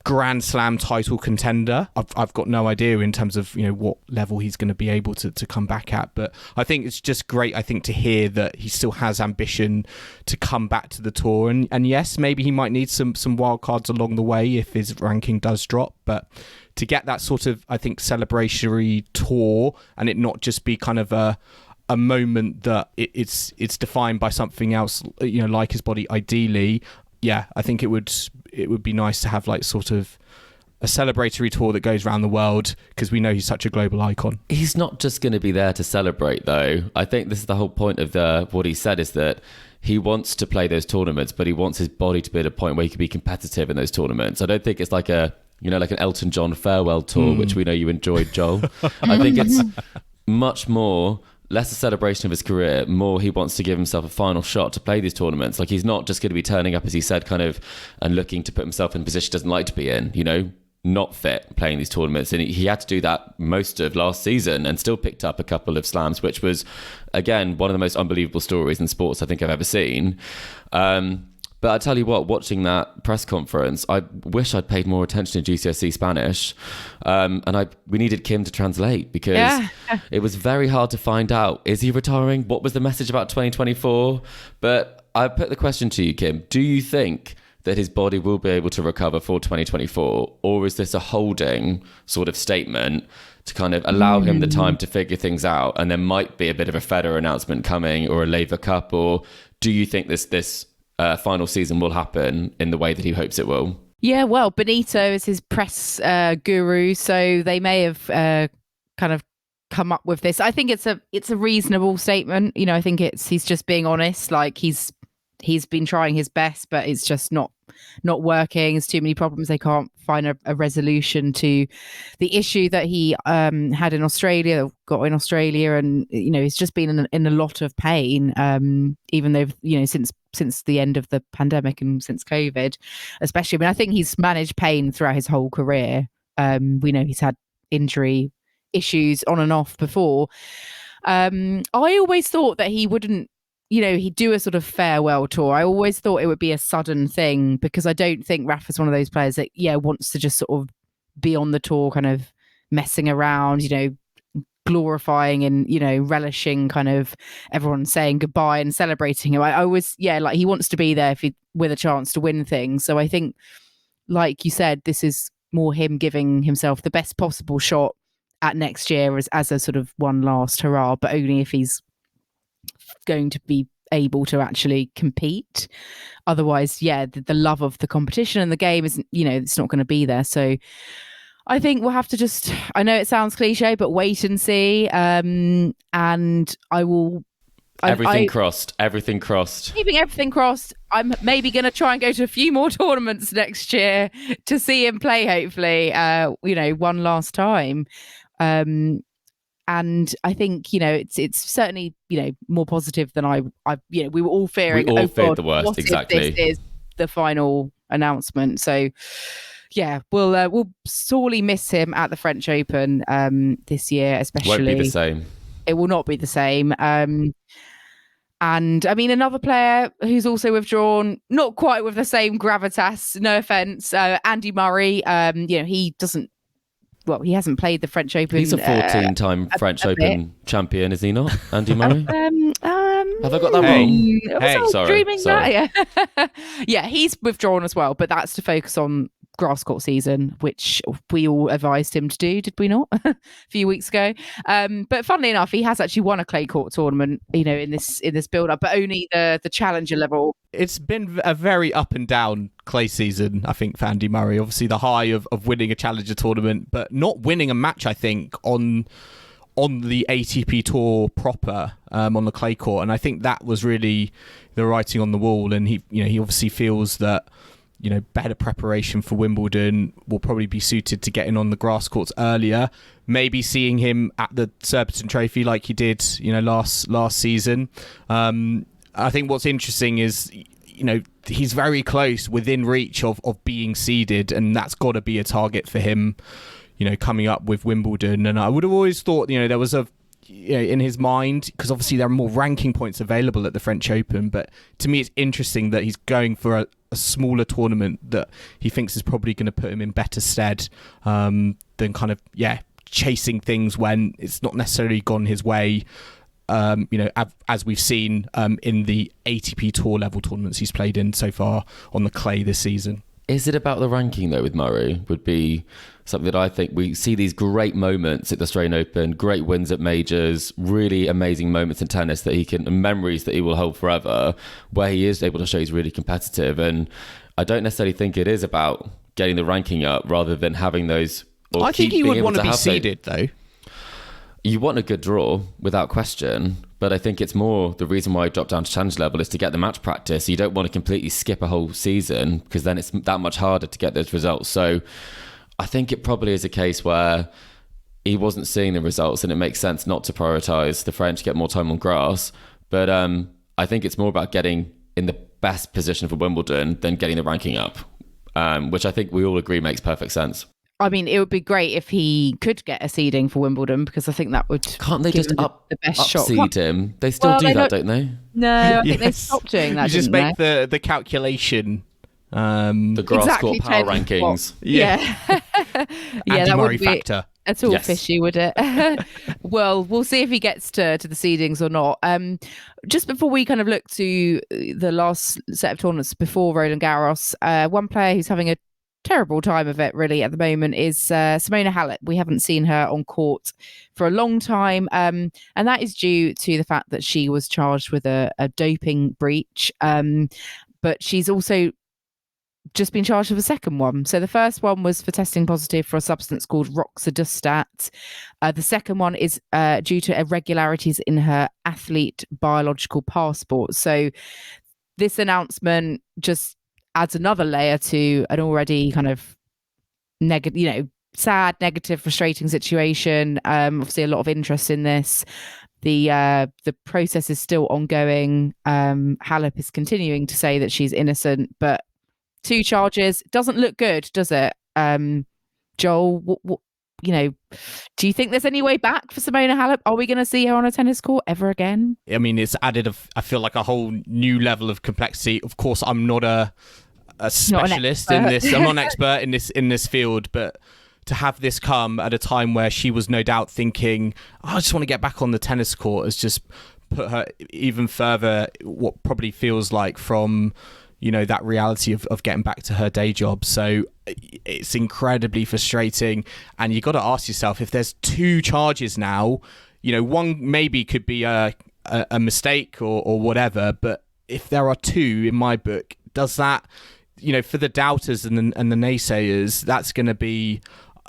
Grand Slam title contender. I've got no idea in terms of what level he's going to be able to come back at, but I think it's just great, I think, to hear that he still has ambition to come back to the tour, and yes, maybe he might need some wild cards along the way if his ranking does drop, but to get that sort of, I think, celebratory tour, and it not just be kind of a moment that it's defined by something else, like his body, ideally. Yeah, I think it would be nice to have like sort of a celebratory tour that goes around the world, because we know he's such a global icon. He's not just going to be there to celebrate, though. I think this is the whole point of what he said, is that he wants to play those tournaments, but he wants his body to be at a point where he can be competitive in those tournaments. I don't think it's like like an Elton John farewell tour, which we know you enjoyed, Joel. I think it's much more, less a celebration of his career, more he wants to give himself a final shot to play these tournaments. Like, he's not just going to be turning up, as he said, kind of, and looking to put himself in a position he doesn't like to be in, not fit playing these tournaments. And he had to do that most of last season and still picked up a couple of slams, which was, again, one of the most unbelievable stories in sports I think I've ever seen. But I tell you what, watching that press conference, I wish I'd paid more attention to GCSE Spanish. And we needed Kim to translate, because it was very hard to find out, is he retiring? What was the message about 2024? But I put the question to you, Kim. Do you think that his body will be able to recover for 2024? Or is this a holding sort of statement to kind of allow him the time to figure things out? And there might be a bit of a Federer announcement coming, or a Laver Cup, or do you think this final season will happen in the way that he hopes it will? Yeah, well, Benito is his press guru, so they may have kind of come up with this. I think it's a reasonable statement. You know, I think he's just being honest. Like he's been trying his best, but it's just not working. There's too many problems. They can't find a resolution to the issue that he had in Australia, got in Australia, and you know, he's just been in a lot of pain. Even though, you know, since the end of the pandemic and since COVID, especially. I mean, I think he's managed pain throughout his whole career. We know he's had injury issues on and off before. I always thought that he wouldn't, you know, he'd do a sort of farewell tour. I always thought it would be a sudden thing, because I don't think Rafa's one of those players that, wants to just sort of be on the tour, kind of messing around, you know, glorifying and, you know, relishing kind of everyone saying goodbye and celebrating him. I always, like he wants to be there with a chance to win things. So I think, like you said, this is more him giving himself the best possible shot at next year as a sort of one last hurrah, but only if he's going to be able to actually compete. Otherwise, the love of the competition and the game isn't, you know, it's not going to be there. So I think we'll have to just, I know it sounds cliche, but wait and see. And I will. Everything crossed. Keeping everything crossed. I'm maybe going to try and go to a few more tournaments next year to see him play, hopefully, you know, one last time. And I think, you know, it's certainly, you know, more positive than I you know, we were all fearing. We all feared the worst, what exactly. If this is the final announcement. So, we'll sorely miss him at the French Open this year, especially. Won't be the same. It will not be the same. And I mean, another player who's also withdrawn, not quite with the same gravitas, no offense, Andy Murray. You know, he hasn't played the French Open. He's a 14-time French Open champion, is he not, Andy Murray? Have I got that wrong? Hey, sorry. That, yeah, he's withdrawn as well, but that's to focus on grass court season, which we all advised him to do, did we not? A few weeks ago. But funnily enough, he has actually won a clay court tournament, you know, in this build up, but only the challenger level. It's been a very up and down clay season, I think, for Andy Murray. Obviously the high of winning a challenger tournament, but not winning a match, I think, on the ATP tour proper, on the clay court. And I think that was really the writing on the wall. And he obviously feels that, you know, better preparation for Wimbledon will probably be suited to getting on the grass courts earlier. Maybe seeing him at the Surbiton Trophy like he did, you know, last season. I think what's interesting is, you know, he's very close, within reach of being seeded, and that's got to be a target for him, you know, coming up with Wimbledon. And I would have always thought, you know, there was in his mind, because obviously there are more ranking points available at the French Open, but to me it's interesting that he's going for a smaller tournament that he thinks is probably going to put him in better stead than kind of chasing things when it's not necessarily gone his way. You know, as we've seen in the ATP tour level tournaments he's played in so far on the clay this season. Is it about the ranking, though, with Murray? Would be something that I think we see these great moments at the Australian Open, great wins at majors, really amazing moments in tennis memories that he will hold forever, where he is able to show he's really competitive. And I don't necessarily think it is about getting the ranking up rather than having those. I think he would want to be seeded, though. You want a good draw, without question. But I think it's more the reason why I dropped down to challenge level is to get the match practice. You don't want to completely skip a whole season, because then it's that much harder to get those results. So I think it probably is a case where he wasn't seeing the results, and it makes sense not to prioritise the French, get more time on grass. But I think it's more about getting in the best position for Wimbledon than getting the ranking up, which I think we all agree makes perfect sense. I mean, it would be great if he could get a seeding for Wimbledon, because I think that would. Can't they just the best shot? Seed him? They still do that, don't they? No, I think they stopped doing that. You just make the calculation. The grass court power rankings. Yeah. Andy Murray factor. at all Yes. fishy, would it? Well, we'll see if he gets to the seedings or not. Just before we kind of look to the last set of tournaments before Roland Garros, one player who's having a terrible time of it really at the moment is Simona Halep. We haven't seen her on court for a long time, and that is due to the fact that she was charged with a doping breach, but she's also just been charged with a second one. So the first one was for testing positive for a substance called roxadustat. The second one is due to irregularities in her athlete biological passport. So this announcement just adds another layer to an already kind of negative, sad, negative, frustrating situation. Obviously, a lot of interest in this. The process is still ongoing. Halep is continuing to say that she's innocent, but 2 charges doesn't look good, does it? Joel, what do you think there's any way back for Simona Halep? Are we going to see her on a tennis court ever again? I mean, it's added, I feel like, a whole new level of complexity. Of course, I'm not a specialist in this. I'm not an expert in this field, but to have this come at a time where she was no doubt thinking, I just want to get back on the tennis court, has just put her even further, what probably feels like, from that reality of getting back to her day job. So it's incredibly frustrating, and you got to ask yourself, if there's 2 charges now, one maybe could be a mistake or whatever, but if there are 2, in my book, does that, for the doubters and the naysayers, that's going to be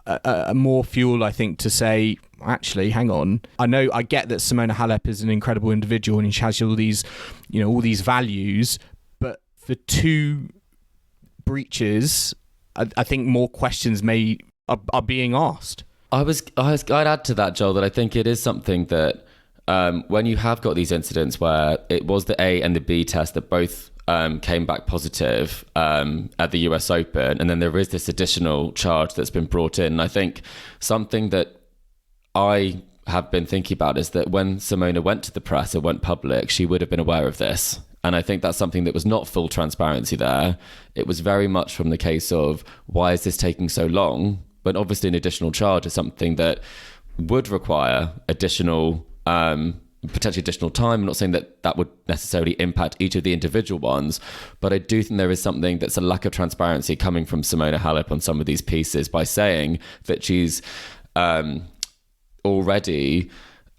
a more fuel, I think, to say, actually, hang on. I get that Simona Halep is an incredible individual and she has all these values, but for 2 breaches, I think more questions are being asked. I'd add to that, Joel, that I think it is something that when you have got these incidents where it was the A and the B test that both came back positive at the US Open, and then there is this additional charge that's been brought in. I think something that I have been thinking about is that when Simona went to the press and went public, she would have been aware of this. And I think that's something that was not full transparency there. It was very much from the case of, why is this taking so long? But obviously an additional charge is something that would require additional potentially additional time. I'm not saying that would necessarily impact each of the individual ones, but I do think there is something that's a lack of transparency coming from Simona Halep on some of these pieces, by saying that she's already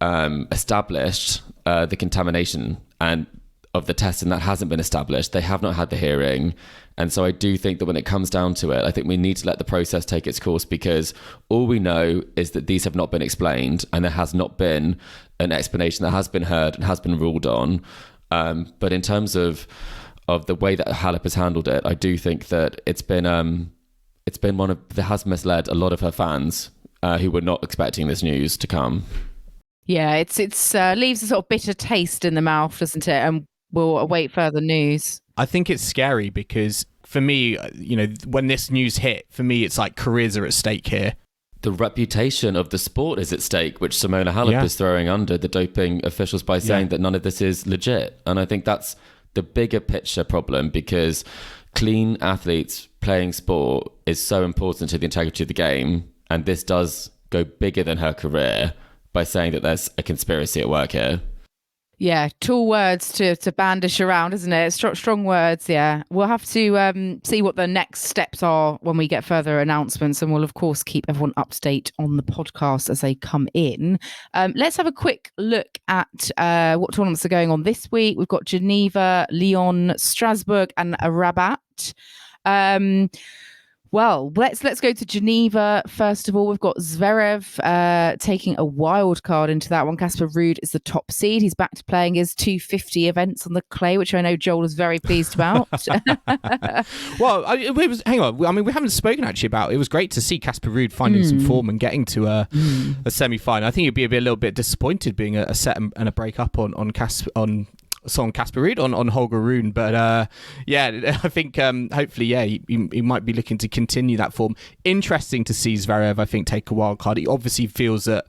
established the contamination and of the test, and that hasn't been established. They have not had the hearing. And so I do think that when it comes down to it, I think we need to let the process take its course, because all we know is that these have not been explained, and there has not been an explanation that has been heard and has been ruled on. But in terms of the way that Halep has handled it, I do think that it's been one of that has misled a lot of her fans who were not expecting this news to come. Yeah, it's leaves a sort of bitter taste in the mouth, doesn't it? And we'll await further news. I think it's scary because, for me, when this news hit, for me, it's like careers are at stake here. The reputation of the sport is at stake, which Simona Halep is throwing under the doping officials by saying that none of this is legit. And I think that's the bigger picture problem, because clean athletes playing sport is so important to the integrity of the game. And this does go bigger than her career by saying that there's a conspiracy at work here. Yeah, tall words to bandish around, isn't it? Strong words, yeah. We'll have to see what the next steps are when we get further announcements, and we'll, of course, keep everyone up to date on the podcast as they come in. Let's have a quick look at what tournaments are going on this week. We've got Geneva, Lyon, Strasbourg, and Rabat. Well, let's go to Geneva first of all. We've got Zverev taking a wild card into that one. Casper Ruud is the top seed. He's back to playing his 250 events on the clay, which I know Joel is very pleased about. Well, hang on. I mean, we haven't spoken actually about. It was great to see Casper Ruud finding some form and getting to a semi-final. I think he'd be a little bit disappointed being a set and a break up on Casper Ruud on Holger Rune, but I think hopefully he might be looking to continue that form. Interesting to see Zverev, I think, take a wild card. He obviously feels that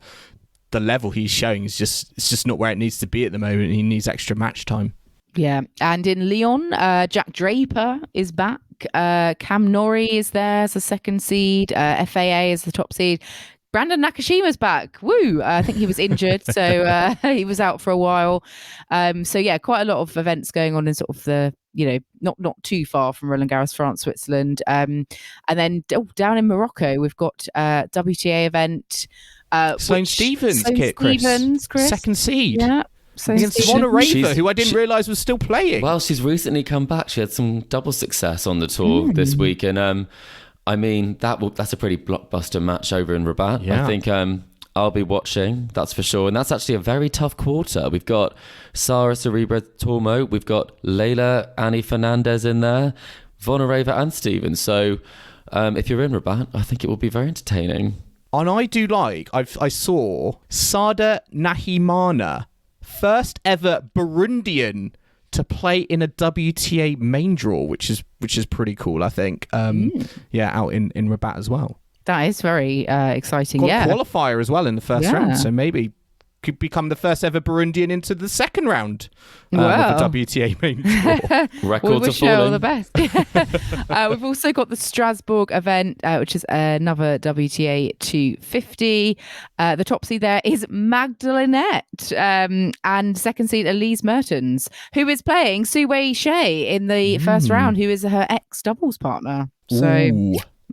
the level he's showing is just not where it needs to be at the moment. He needs extra match time. Yeah, and in Lyon, Jack Draper is back. Cam Norrie is there as a second seed. FAA is the top seed. Brandon Nakashima's back. Woo! I think he was injured, so he was out for a while. So yeah, quite a lot of events going on in sort of the, not too far from Roland Garros, France, Switzerland. And then down in Morocco, we've got a WTA event. Sloane Stephens, Chris. Second seed. Yeah. Against Zvonareva, who I didn't realise was still playing. Well, she's recently come back. She had some double success on the tour this week. And I mean, that's a pretty blockbuster match over in Rabat. Yeah. I think I'll be watching, that's for sure. And that's actually a very tough quarter. We've got Sara Sorribes Tormo, we've got Leila Annie Fernandez in there, Zvonareva and Stephens. So if you're in Rabat, I think it will be very entertaining. And I do I saw Sada Nahimana, first ever Burundian to play in a WTA main draw, which is pretty cool, I think. Out in Rabat as well. That is very exciting. Got a qualifier as well in the first round, so maybe could become the first ever Burundian into the second round of the WTA main draw. Records we wish are her falling. all the best. We've also got the Strasbourg event, which is another WTA 250. The top seed there is Magdalenette, and second seed Elise Mertens, who is playing Sue Shea in the first round, who is her ex-doubles partner. So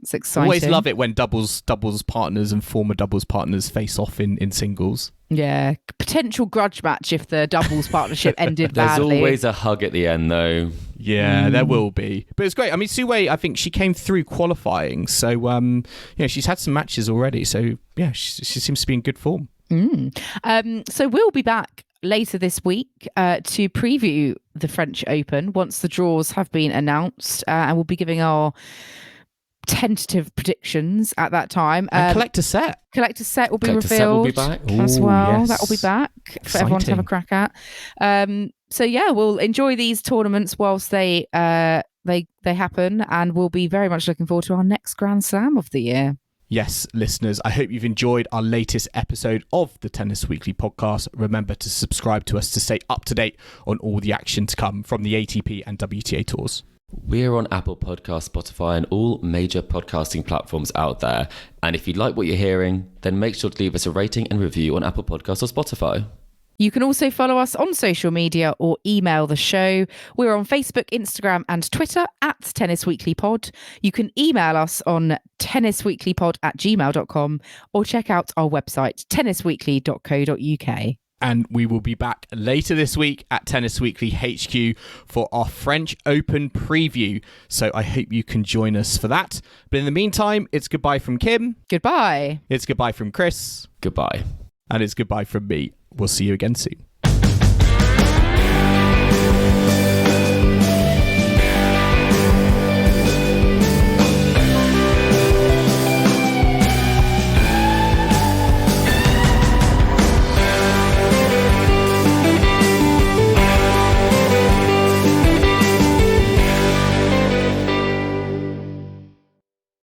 it's exciting. Always love it when doubles partners and former doubles partners face off in singles. Yeah, potential grudge match if the doubles partnership ended badly. There's always a hug at the end, though. Yeah, there will be. But it's great. I mean, Sue, I think she came through qualifying. So, she's had some matches already. So, yeah, she seems to be in good form. So we'll be back later this week to preview the French Open once the draws have been announced. And we'll be giving our tentative predictions at that time. Collector set will be Collector revealed set will be back. as well. Yes. That will be back for everyone to have a crack at. So yeah, we'll enjoy these tournaments whilst they happen, and we'll be very much looking forward to our next Grand Slam of the year. Yes, listeners, I hope you've enjoyed our latest episode of the Tennis Weekly podcast. Remember to subscribe to us to stay up to date on all the action to come from the ATP and WTA tours. We're on Apple Podcasts, Spotify, and all major podcasting platforms out there. And if you like what you're hearing, then make sure to leave us a rating and review on Apple Podcasts or Spotify. You can also follow us on social media or email the show. We're on Facebook, Instagram, and Twitter at Tennis Weekly Pod. You can email us on tennisweeklypod@gmail.com or check out our website, tennisweekly.co.uk. And we will be back later this week at Tennis Weekly HQ for our French Open preview. So I hope you can join us for that. But in the meantime, it's goodbye from Kim. Goodbye. It's goodbye from Chris. Goodbye. And it's goodbye from me. We'll see you again soon.